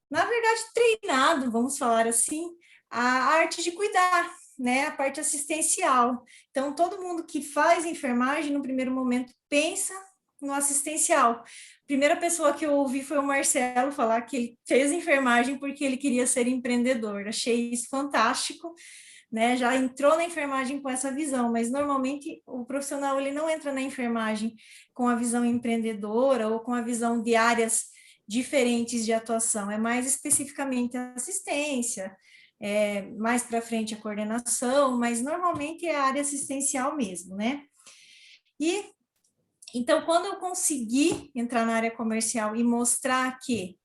na verdade, treinado, vamos falar assim, a arte de cuidar, né? A parte assistencial. Então, todo mundo que faz enfermagem, no primeiro momento, pensa no assistencial. A primeira pessoa que eu ouvi foi o Marcelo falar que ele fez enfermagem porque ele queria ser empreendedor. Achei isso fantástico, né? Já entrou na enfermagem com essa visão, mas normalmente o profissional ele não entra na enfermagem com a visão empreendedora ou com a visão de áreas diferentes de atuação, é mais especificamente a assistência, mais para frente a coordenação, mas normalmente é a área assistencial mesmo, né? E então, quando eu consegui entrar na área comercial e mostrar que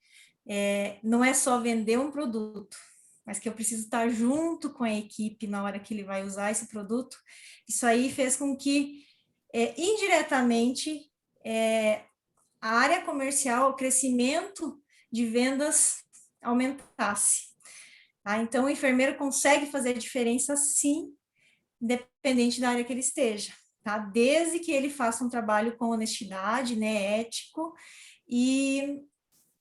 não é só vender um produto, mas que eu preciso estar junto com a equipe na hora que ele vai usar esse produto, isso aí fez com que, indiretamente, a área comercial, o crescimento de vendas aumentasse. Tá? Então, o enfermeiro consegue fazer a diferença, sim, independente da área que ele esteja, tá? Desde que ele faça um trabalho com honestidade, né, ético, e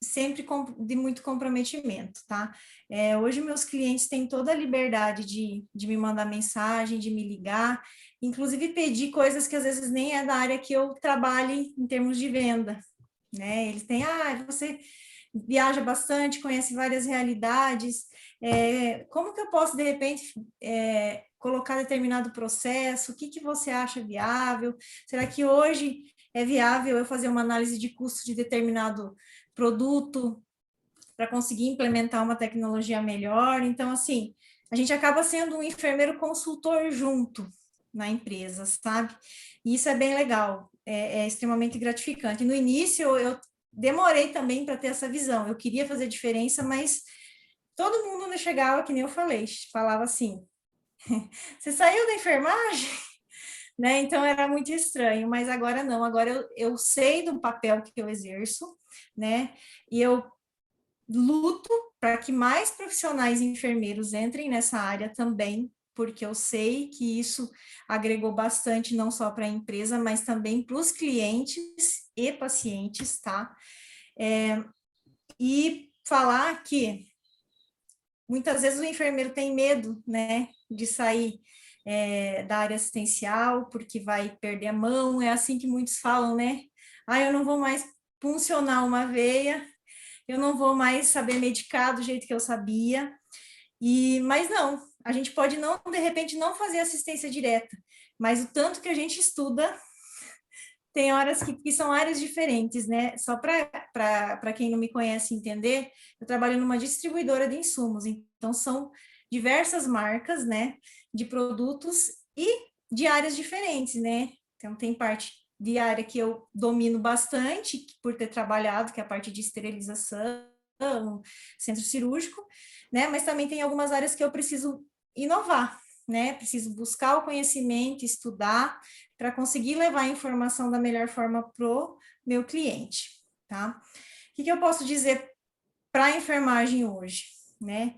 sempre de muito comprometimento, tá? Hoje meus clientes têm toda a liberdade de me mandar mensagem, de me ligar, inclusive pedir coisas que às vezes nem é da área que eu trabalhe em termos de venda, né? Eles têm, você viaja bastante, conhece várias realidades, como que eu posso, de repente, colocar determinado processo, o que você acha viável? Será que hoje é viável eu fazer uma análise de custo de determinado produto para conseguir implementar uma tecnologia melhor? Então, assim, a gente acaba sendo um enfermeiro consultor junto na empresa, sabe? E isso é bem legal, é extremamente gratificante. No início, eu demorei também para ter essa visão, eu queria fazer diferença, mas todo mundo não chegava, que nem eu falei, falava assim, você saiu da enfermagem? Né? Então era muito estranho, mas agora não, agora eu sei do papel que eu exerço, né? E eu luto para que mais profissionais enfermeiros entrem nessa área também, porque eu sei que isso agregou bastante não só para a empresa, mas também para os clientes e pacientes, tá? E falar que muitas vezes o enfermeiro tem medo, né, de sair da área assistencial, porque vai perder a mão, é assim que muitos falam, né? Ah, eu não vou mais puncionar uma veia, eu não vou mais saber medicar do jeito que eu sabia, mas não, a gente pode não, de repente, não fazer assistência direta, mas o tanto que a gente estuda, tem horas que são áreas diferentes, né? Só para quem não me conhece entender, eu trabalho numa distribuidora de insumos, então são diversas marcas, né, de produtos e de áreas diferentes, né? Então tem parte de área que eu domino bastante, por ter trabalhado, que é a parte de esterilização, centro cirúrgico, né? Mas também tem algumas áreas que eu preciso inovar, né? Preciso buscar o conhecimento, estudar, para conseguir levar a informação da melhor forma para o meu cliente, tá? O que eu posso dizer para a enfermagem hoje, né?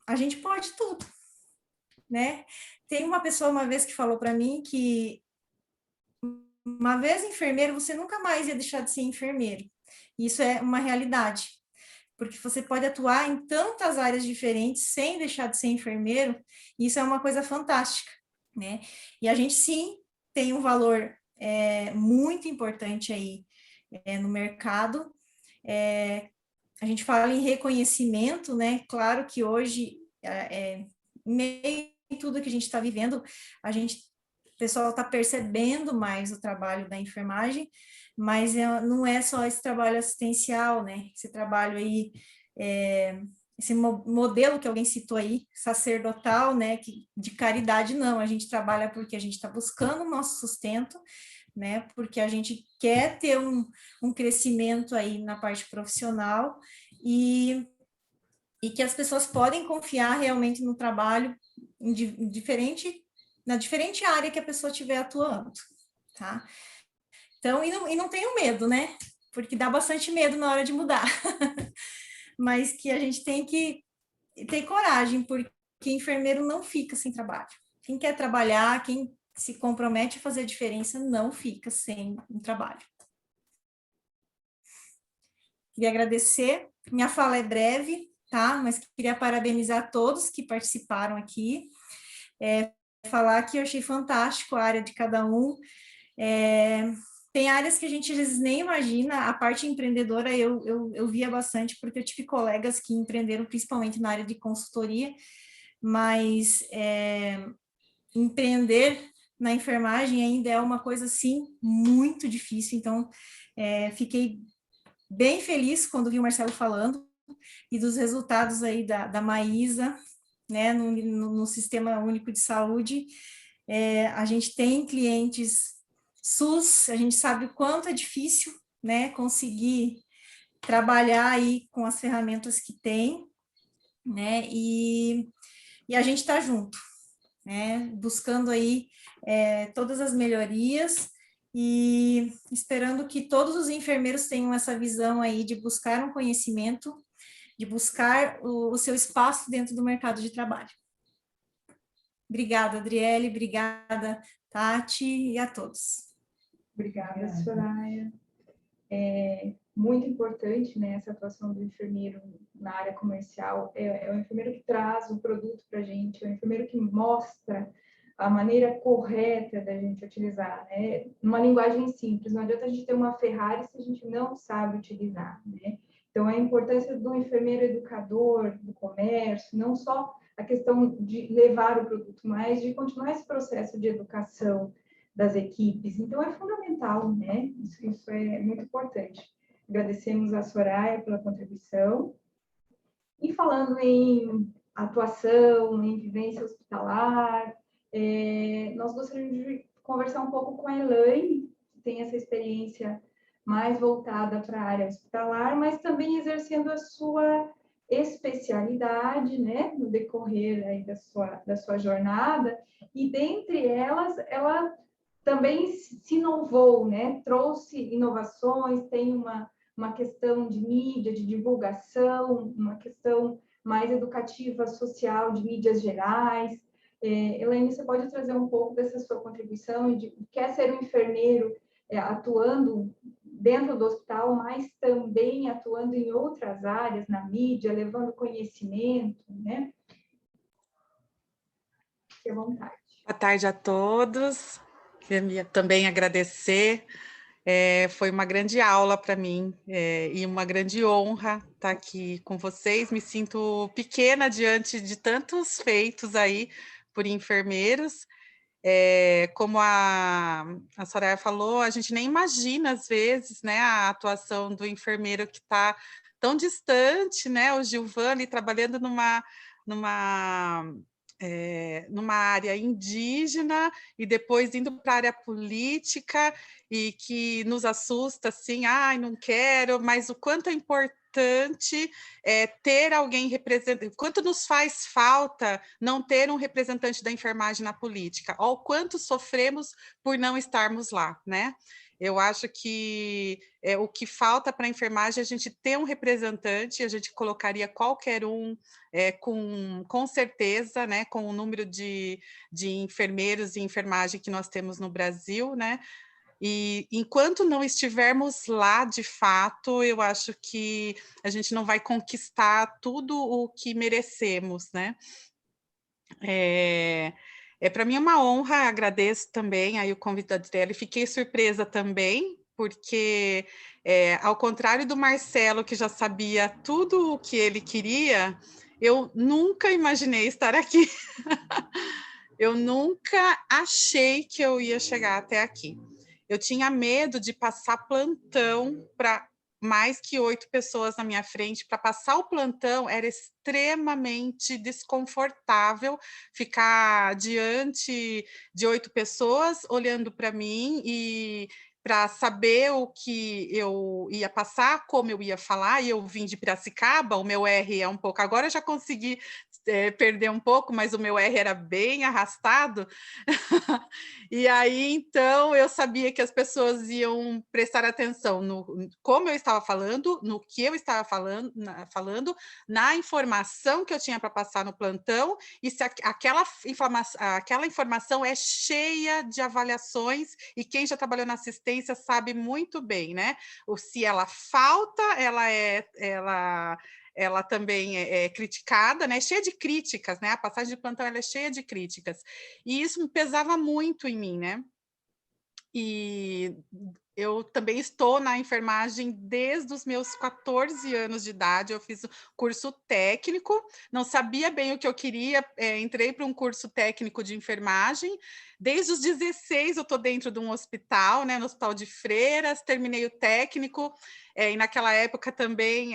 A gente pode tudo, né? Tem uma pessoa uma vez que falou para mim que uma vez enfermeiro, você nunca mais ia deixar de ser enfermeiro. Isso é uma realidade, porque você pode atuar em tantas áreas diferentes sem deixar de ser enfermeiro, e isso é uma coisa fantástica, né? E a gente sim tem um valor muito importante aí no mercado. A gente fala em reconhecimento, né? Claro que hoje, em meio a tudo que a gente está vivendo, o pessoal está percebendo mais o trabalho da enfermagem, mas não é só esse trabalho assistencial, né? Esse trabalho aí, esse modelo que alguém citou aí, sacerdotal, né? De caridade, não. A gente trabalha porque a gente está buscando o nosso sustento, né? Porque a gente quer ter um crescimento aí na parte profissional e que as pessoas podem confiar realmente no trabalho na diferente área que a pessoa estiver atuando, tá? Então, e não tenham medo, né? Porque dá bastante medo na hora de mudar. Mas que a gente tem que ter coragem, porque enfermeiro não fica sem trabalho. Quem quer trabalhar, quem se compromete a fazer a diferença, não fica sem um trabalho. Queria agradecer. Minha fala é breve, tá? Mas queria parabenizar todos que participaram aqui. Falar que eu achei fantástico a área de cada um. Tem áreas que a gente às vezes nem imagina, a parte empreendedora eu via bastante, porque eu tive colegas que empreenderam principalmente na área de consultoria, mas empreender na enfermagem ainda é uma coisa, assim, muito difícil, então fiquei bem feliz quando vi o Marcelo falando, e dos resultados aí da Maísa, né, no Sistema Único de Saúde. A gente tem clientes SUS, a gente sabe o quanto é difícil, né, conseguir trabalhar aí com as ferramentas que tem, né, e a gente está junto, né, buscando aí todas as melhorias e esperando que todos os enfermeiros tenham essa visão aí de buscar um conhecimento, de buscar o seu espaço dentro do mercado de trabalho. Obrigada, Adriele, obrigada, Tati, e a todos. Obrigada, Soraya. Muito importante, né, essa atuação do enfermeiro na área comercial. É o enfermeiro que traz o produto para a gente, é o enfermeiro que mostra a maneira correta da gente utilizar, né? Uma linguagem simples, não adianta a gente ter uma Ferrari se a gente não sabe utilizar, né? Então, a importância do enfermeiro educador, do comércio, não só a questão de levar o produto, mas de continuar esse processo de educação das equipes. Então, é fundamental, né? Isso é muito importante. Agradecemos a Soraya pela contribuição. E falando em atuação em vivência hospitalar. Nós gostaríamos de conversar um pouco com a Elaine, que tem essa experiência mais voltada para a área hospitalar, mas também exercendo a sua especialidade, né, no decorrer aí da sua jornada, e dentre elas, ela também se inovou, né, trouxe inovações, tem uma questão de mídia, de divulgação, uma questão mais educativa, social, de mídias gerais. Elaine, você pode trazer um pouco dessa sua contribuição e de quer ser um enfermeiro atuando dentro do hospital, mas também atuando em outras áreas, na mídia, levando conhecimento, né? Fique à vontade. Boa tarde a todos. Queria também agradecer. Foi uma grande aula para mim e uma grande honra estar aqui com vocês. Me sinto pequena diante de tantos feitos aí por enfermeiros. Como a Soraya falou, a gente nem imagina, às vezes, né, a atuação do enfermeiro que está tão distante, né, o Gilvani trabalhando numa área indígena e depois indo para a área política e que nos assusta, assim, ai, não quero, mas o quanto é importante ter alguém representante, quanto nos faz falta não ter um representante da enfermagem na política, ou quanto sofremos por não estarmos lá, né? Eu acho que o que falta para a enfermagem é a gente ter um representante, a gente colocaria qualquer um, com certeza, né, com o número de enfermeiros e enfermagem que nós temos no Brasil, né? E enquanto não estivermos lá, de fato, eu acho que a gente não vai conquistar tudo o que merecemos, né? Para mim é uma honra, agradeço também aí o convite da Adriele, fiquei surpresa também, porque ao contrário do Marcelo, que já sabia tudo o que ele queria, eu nunca imaginei estar aqui. Eu nunca achei que eu ia chegar até aqui. Eu tinha medo de passar plantão para mais que 8 pessoas na minha frente. Para passar o plantão era extremamente desconfortável ficar diante de 8 pessoas olhando para mim e para saber o que eu ia passar, como eu ia falar, e eu vim de Piracicaba, o meu R é um pouco... Agora eu já consegui perder um pouco, mas o meu R era bem arrastado. E aí, então, eu sabia que as pessoas iam prestar atenção no como eu estava falando, no que eu estava falando, na informação que eu tinha para passar no plantão, e se aquela informação é cheia de avaliações, e quem já trabalhou na assistência sabe muito bem, né? Se ela falta, ela também é criticada, né? Cheia de críticas, né? A passagem de plantão ela é cheia de críticas. E isso me pesava muito em mim, né? E eu também estou na enfermagem desde os meus 14 anos de idade. Eu fiz curso técnico, não sabia bem o que eu queria, entrei para um curso técnico de enfermagem. Desde os 16 eu estou dentro de um hospital, né, no Hospital de Freiras, terminei o técnico, e naquela época também,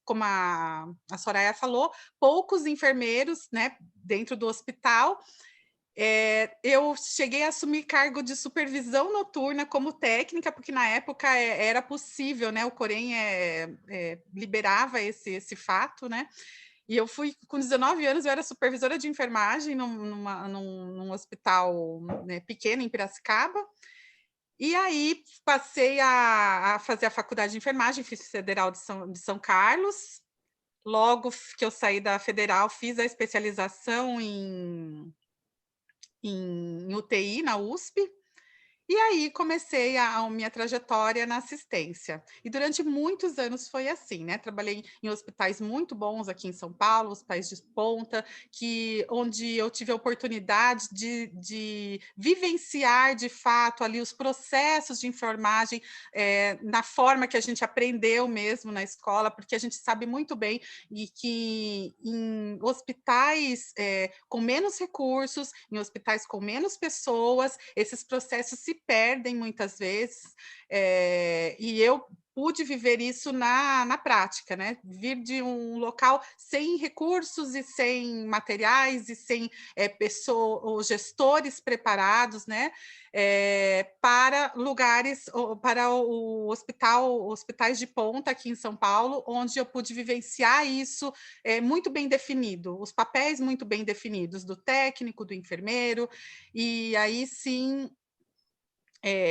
como a Soraya falou, poucos enfermeiros, né, dentro do hospital. Eu cheguei a assumir cargo de supervisão noturna como técnica, porque na época era possível, né? O Corém liberava esse fato, né? E eu fui, com 19 anos, eu era supervisora de enfermagem num hospital, né, pequeno em Piracicaba. E aí passei a fazer a faculdade de enfermagem, fiz Federal de São Carlos. Logo que eu saí da Federal, fiz a especialização em UTI na USP, e aí comecei a minha trajetória na assistência. E durante muitos anos foi assim, né? Trabalhei em hospitais muito bons aqui em São Paulo, hospitais de ponta, onde eu tive a oportunidade de vivenciar de fato ali os processos de enfermagem na forma que a gente aprendeu mesmo na escola, porque a gente sabe muito bem que em hospitais com menos recursos, em hospitais com menos pessoas, esses processos se perdem muitas vezes, e eu pude viver isso na prática, né? Vir de um local sem recursos e sem materiais e sem pessoas ou gestores preparados, né? Para lugares, para hospitais de ponta aqui em São Paulo, onde eu pude vivenciar isso muito bem definido, os papéis muito bem definidos do técnico, do enfermeiro, e aí sim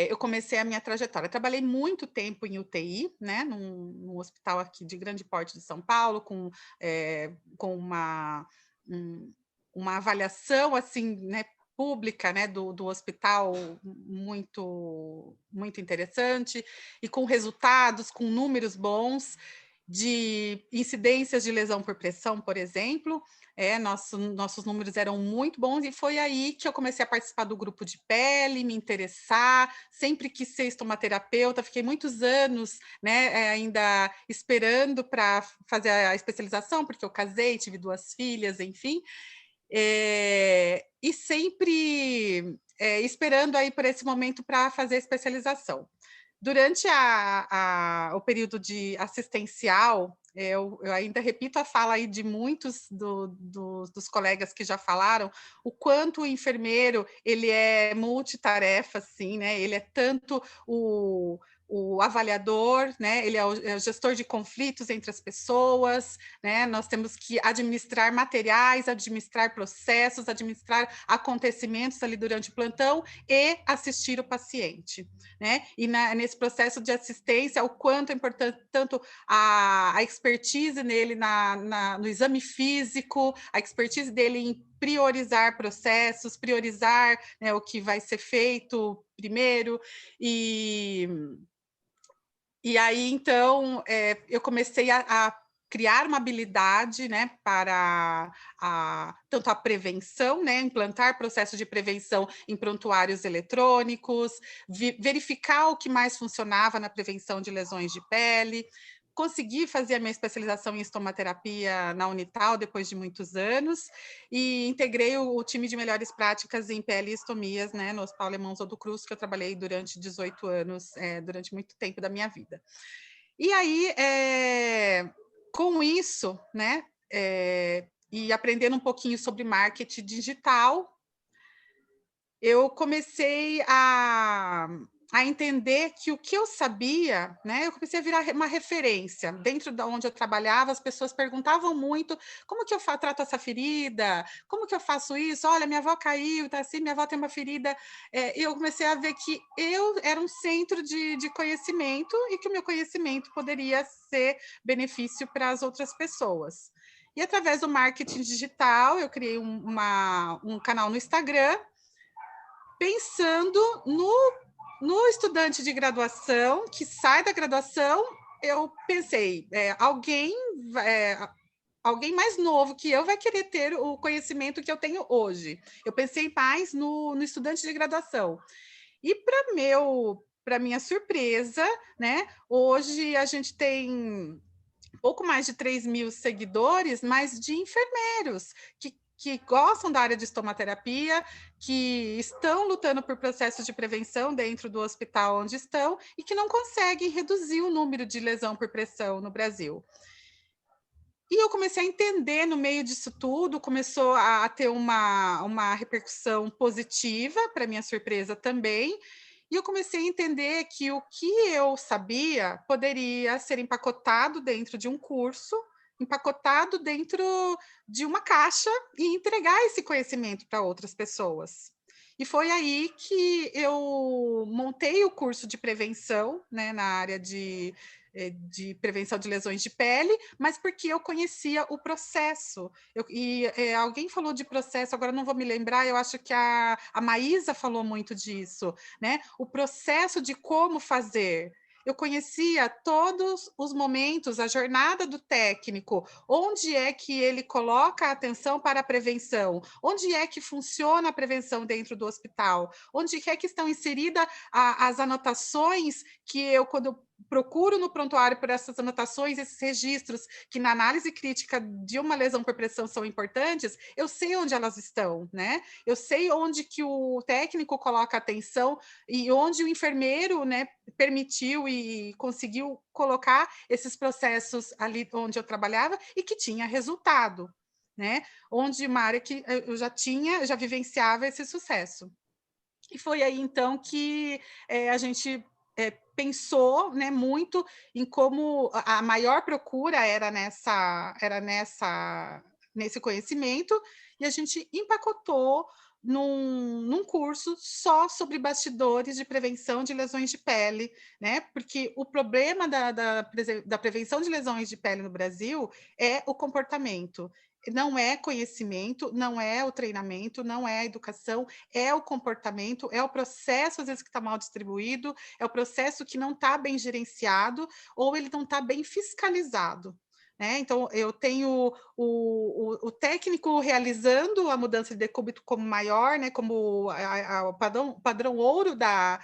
eu comecei a minha trajetória. Trabalhei muito tempo em UTI, né, num hospital aqui de grande porte de São Paulo, com uma avaliação assim, né, pública, né, do hospital muito interessante, e com resultados, com números bons de incidências de lesão por pressão, por exemplo. Nossos números eram muito bons, e foi aí que eu comecei a participar do grupo de pele, me interessar, sempre quis ser estomaterapeuta, fiquei muitos anos, né, ainda esperando para fazer a especialização, porque eu casei, tive 2 filhas, enfim, e sempre esperando aí por esse momento para fazer a especialização. Durante o período de assistencial, eu ainda repito a fala aí de muitos dos colegas que já falaram, o quanto o enfermeiro ele é multitarefa, assim, né? Ele é tanto o avaliador, né? Ele é o gestor de conflitos entre as pessoas, né? Nós temos que administrar materiais, administrar processos, administrar acontecimentos ali durante o plantão e assistir o paciente, né? E nesse processo de assistência, o quanto é importante tanto a expertise nele no exame físico, a expertise dele em priorizar processos, priorizar, né, o que vai ser feito primeiro, e aí, então, eu comecei a criar uma habilidade, né, para tanto a prevenção, né, implantar processo de prevenção em prontuários eletrônicos, verificar o que mais funcionava na prevenção de lesões de pele. Consegui fazer a minha especialização em estomaterapia na Unital depois de muitos anos, e integrei o time de melhores práticas em pele e estomias, né, no Hospital Alemão Oswaldo do Cruz, que eu trabalhei durante 18 anos, durante muito tempo da minha vida. E aí, com isso, né, e aprendendo um pouquinho sobre marketing digital, eu comecei a entender que o que eu sabia, né, eu comecei a virar uma referência. Dentro de onde eu trabalhava, as pessoas perguntavam muito: como que eu trato essa ferida? Como que eu faço isso? Olha, minha avó caiu, tá assim, minha avó tem uma ferida. E eu comecei a ver que eu era um centro de conhecimento, e que o meu conhecimento poderia ser benefício para as outras pessoas. E através do marketing digital, eu criei um canal no Instagram, pensando no estudante de graduação que sai da graduação. Eu pensei, alguém mais novo que eu vai querer ter o conhecimento que eu tenho hoje. Eu pensei mais no estudante de graduação. E para minha surpresa, né, hoje a gente tem pouco mais de 3.000 seguidores, mas de enfermeiros que gostam da área de estomaterapia, que estão lutando por processos de prevenção dentro do hospital onde estão, e que não conseguem reduzir o número de lesão por pressão no Brasil. E eu comecei a entender, no meio disso tudo, começou a ter uma repercussão positiva, para minha surpresa também, e eu comecei a entender que o que eu sabia poderia ser empacotado dentro de um curso, empacotado dentro de uma caixa, e entregar esse conhecimento para outras pessoas. E foi aí que eu montei o curso de prevenção, né, na área de prevenção de lesões de pele, mas porque eu conhecia o processo. Alguém falou de processo, agora não vou me lembrar, eu acho que a Maísa falou muito disso, né? O processo de como fazer. Eu conhecia todos os momentos, a jornada do técnico, onde é que ele coloca a atenção para a prevenção, onde é que funciona a prevenção dentro do hospital, onde é que estão inseridas as anotações que eu, quando procuro no prontuário por essas anotações, esses registros, que na análise crítica de uma lesão por pressão são importantes, eu sei onde elas estão, né? Eu sei onde que o técnico coloca atenção e onde o enfermeiro, né, permitiu e conseguiu colocar esses processos ali onde eu trabalhava e que tinha resultado, né? Onde uma área que eu já vivenciava esse sucesso. E foi aí, então, que a gente pensou, né, muito em como a maior procura era nesse conhecimento, e a gente empacotou num curso só sobre bastidores de prevenção de lesões de pele, né? Porque o problema da prevenção de lesões de pele no Brasil é o comportamento. Não é conhecimento, não é o treinamento, não é a educação, é o comportamento, é o processo, às vezes, que está mal distribuído, é o processo que não está bem gerenciado ou ele não está bem fiscalizado. Né? Então, eu tenho o técnico realizando a mudança de decúbito como maior, né? Como o padrão ouro da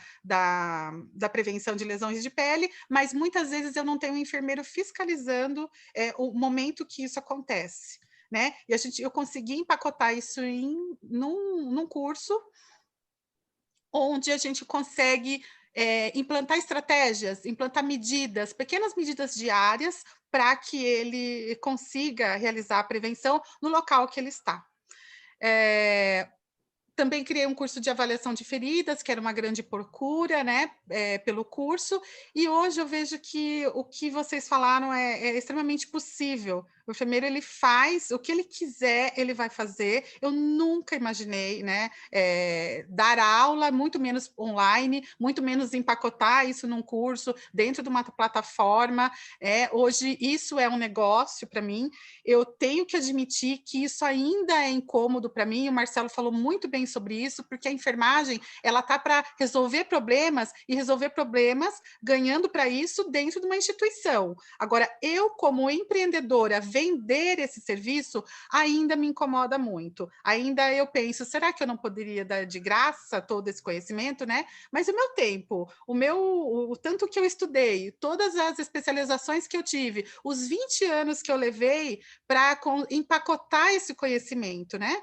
prevenção de lesões de pele, mas muitas vezes eu não tenho um enfermeiro fiscalizando o momento que isso acontece. Né? E eu consegui empacotar isso num curso onde a gente consegue implantar estratégias, implantar medidas, pequenas medidas diárias para que ele consiga realizar a prevenção no local que ele está. Também criei um curso de avaliação de feridas, que era uma grande procura, né, pelo curso, e hoje eu vejo que o que vocês falaram é extremamente possível. O enfermeiro, ele faz o que ele quiser, ele vai fazer. Eu nunca imaginei, né, dar aula, muito menos online, muito menos empacotar isso num curso, dentro de uma plataforma. Hoje, isso é um negócio para mim. Eu tenho que admitir que isso ainda é incômodo para mim, o Marcelo falou muito bem sobre isso, porque a enfermagem, ela está para resolver problemas, e resolver problemas ganhando para isso dentro de uma instituição. Agora, eu, como empreendedora, vender esse serviço ainda me incomoda muito. Ainda eu penso, será que eu não poderia dar de graça todo esse conhecimento, né? Mas o meu tempo, o tanto que eu estudei, todas as especializações que eu tive, os 20 anos que eu levei para empacotar esse conhecimento, né?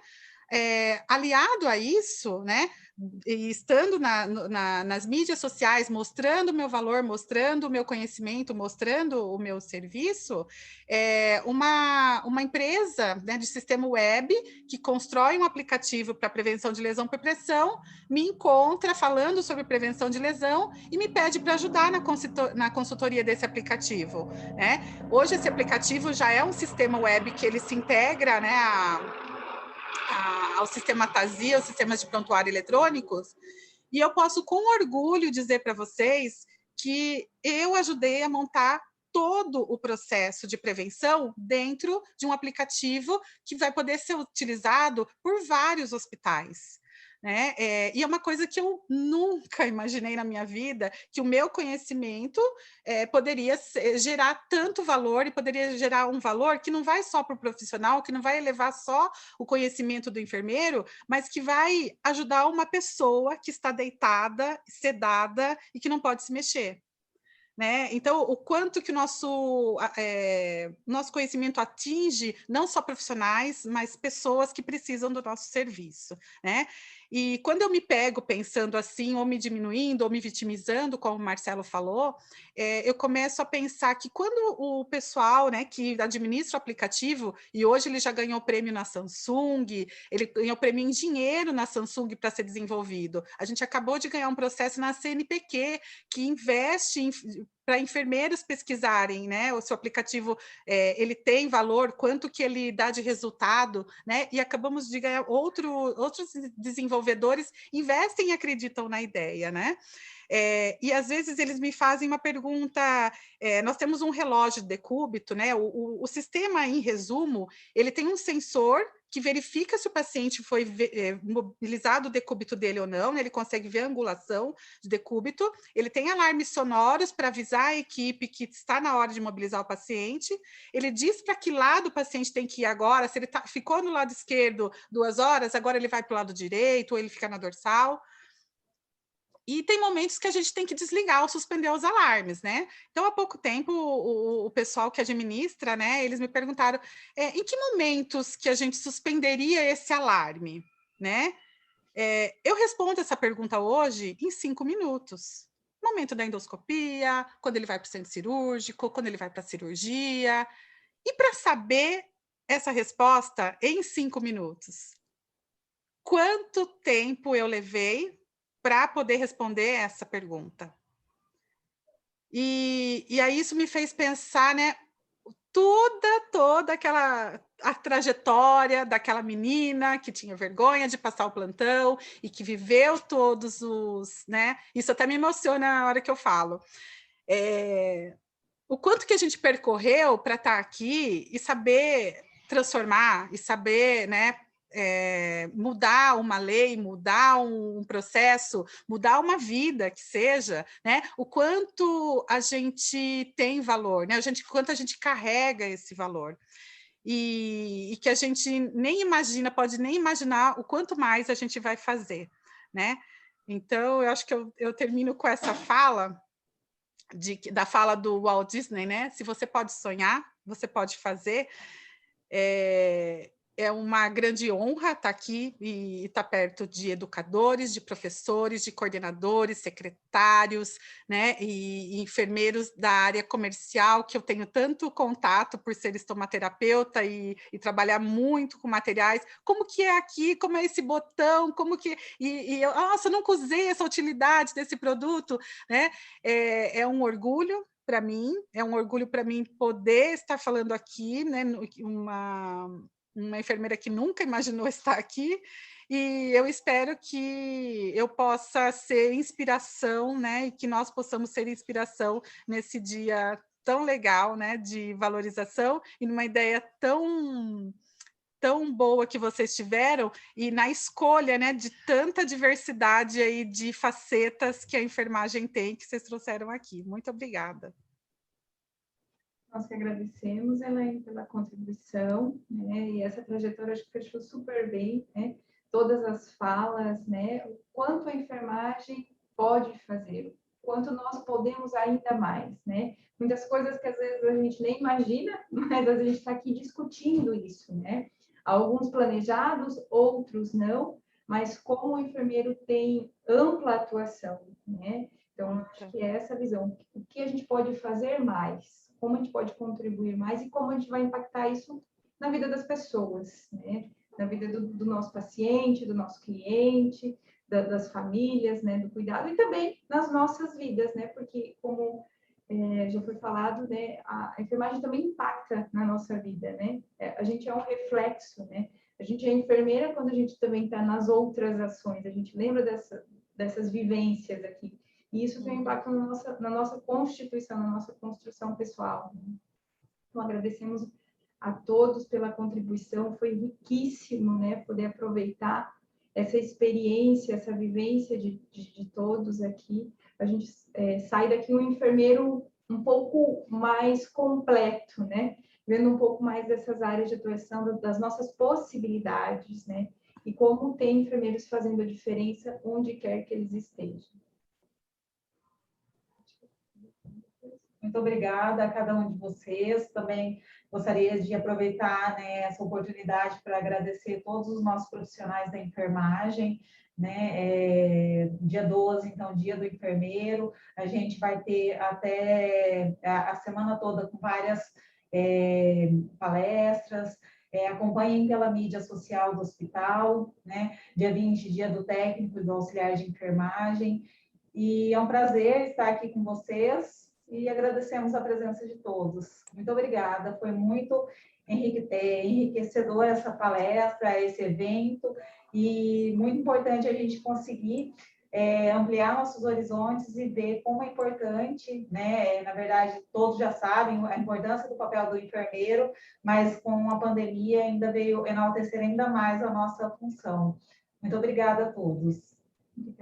Aliado a isso, né, e estando nas mídias sociais, mostrando o meu valor, mostrando o meu conhecimento, mostrando o meu serviço, uma empresa, né, de sistema web que constrói um aplicativo para prevenção de lesão por pressão me encontra falando sobre prevenção de lesão e me pede para ajudar na consultoria desse aplicativo. Né? Hoje esse aplicativo já é um sistema web que ele se integra, né, ao sistema TASI, aos sistemas de prontuário eletrônicos, e eu posso com orgulho dizer para vocês que eu ajudei a montar todo o processo de prevenção dentro de um aplicativo que vai poder ser utilizado por vários hospitais. Né? E é uma coisa que eu nunca imaginei na minha vida, que o meu conhecimento poderia gerar tanto valor e poderia gerar um valor que não vai só para o profissional, que não vai elevar só o conhecimento do enfermeiro, mas que vai ajudar uma pessoa que está deitada, sedada e que não pode se mexer. Né? Então, o quanto que o nosso conhecimento atinge não só profissionais, mas pessoas que precisam do nosso serviço. Né? E quando eu me pego pensando assim, ou me diminuindo, ou me vitimizando, como o Marcelo falou, eu começo a pensar que quando o pessoal, né, que administra o aplicativo, e hoje ele já ganhou prêmio na Samsung, ele ganhou prêmio em dinheiro na Samsung para ser desenvolvido. A gente acabou de ganhar um processo na CNPq, que investe para enfermeiros pesquisarem, né? O seu aplicativo ele tem valor, quanto que ele dá de resultado, né? E acabamos de ganhar outros desenvolvedores investem e acreditam na ideia, né? E às vezes eles me fazem uma pergunta, nós temos um relógio de decúbito, né? O sistema, em resumo, ele tem um sensor que verifica se o paciente foi mobilizado o decúbito dele ou não, né? Ele consegue ver a angulação de decúbito, ele tem alarmes sonoros para avisar a equipe que está na hora de mobilizar o paciente, ele diz para que lado o paciente tem que ir agora, se ele ficou no lado esquerdo 2 horas, agora ele vai para o lado direito, ou ele fica na dorsal. E tem momentos que a gente tem que desligar ou suspender os alarmes, né? Então, há pouco tempo, o pessoal que administra, né, eles me perguntaram em que momentos que a gente suspenderia esse alarme, né? Eu respondo essa pergunta hoje em 5 minutos. Momento da endoscopia, quando ele vai para o centro cirúrgico, quando ele vai para a cirurgia. E para saber essa resposta em 5 minutos, quanto tempo eu levei para poder responder essa pergunta? E aí isso me fez pensar, né, toda aquela a trajetória daquela menina que tinha vergonha de passar o plantão e que viveu todos os, né? Isso até me emociona na hora que eu falo. O quanto que a gente percorreu para estar aqui e saber transformar, e saber, né, mudar uma lei, mudar um processo, mudar uma vida que seja, né? O quanto a gente tem valor, né? Quanto a gente carrega esse valor. E que a gente nem imagina, pode nem imaginar o quanto mais a gente vai fazer, né? Então, eu acho que eu termino com essa fala, da fala do Walt Disney, né? Se você pode sonhar, você pode fazer. É uma grande honra estar aqui e estar perto de educadores, de professores, de coordenadores, secretários, né, e enfermeiros da área comercial, que eu tenho tanto contato por ser estomaterapeuta e trabalhar muito com materiais. Como que é aqui? Como é esse botão? Como que... nossa, eu nunca usei essa utilidade desse produto, né? É um orgulho para mim, poder estar falando aqui, né, uma enfermeira que nunca imaginou estar aqui, e eu espero que eu possa ser inspiração, né, e que nós possamos ser inspiração nesse dia tão legal, né, de valorização, e numa ideia tão boa que vocês tiveram, e na escolha, né, de tanta diversidade aí de facetas que a enfermagem tem, que vocês trouxeram aqui. Muito obrigada. Nós que agradecemos, Elaine, pela contribuição, né, e essa trajetória acho que fechou super bem, né, todas as falas, né, o quanto a enfermagem pode fazer, o quanto nós podemos ainda mais, né, muitas coisas que às vezes a gente nem imagina, mas a gente está aqui discutindo isso, né, alguns planejados, outros não, mas como o enfermeiro tem ampla atuação, né? Então, acho que é essa visão. O que a gente pode fazer mais? Como a gente pode contribuir mais? E como a gente vai impactar isso na vida das pessoas, né? Na vida do nosso paciente, do nosso cliente, das famílias, né? Do cuidado e também nas nossas vidas, né? Porque, como já foi falado, né, a enfermagem também impacta na nossa vida, né? A gente é um reflexo, né? A gente é enfermeira quando a gente também está nas outras ações, a gente lembra dessas vivências aqui. E isso tem um impacto na nossa constituição, na nossa construção pessoal. Né? Então, agradecemos a todos pela contribuição, foi riquíssimo, né, poder aproveitar essa experiência, essa vivência de todos aqui. A gente sai daqui um enfermeiro um pouco mais completo, né? Vendo um pouco mais dessas áreas de atuação, das nossas possibilidades, né? E como tem enfermeiros fazendo a diferença onde quer que eles estejam. Muito obrigada a cada um de vocês. Também gostaria de aproveitar, né, essa oportunidade para agradecer todos os nossos profissionais da enfermagem, né? Dia 12, então, dia do enfermeiro. A gente vai ter até a semana toda com várias palestras. Acompanhem pela mídia social do hospital, né? Dia 20, dia do técnico e do auxiliar de enfermagem. E é um prazer estar aqui com vocês e agradecemos a presença de todos. Muito obrigada, foi muito enriquecedora essa palestra, esse evento, e muito importante a gente conseguir ampliar nossos horizontes e ver como é importante, né? Na verdade, todos já sabem a importância do papel do enfermeiro, mas com a pandemia ainda veio enaltecer ainda mais a nossa função. Muito obrigada a todos. Obrigada.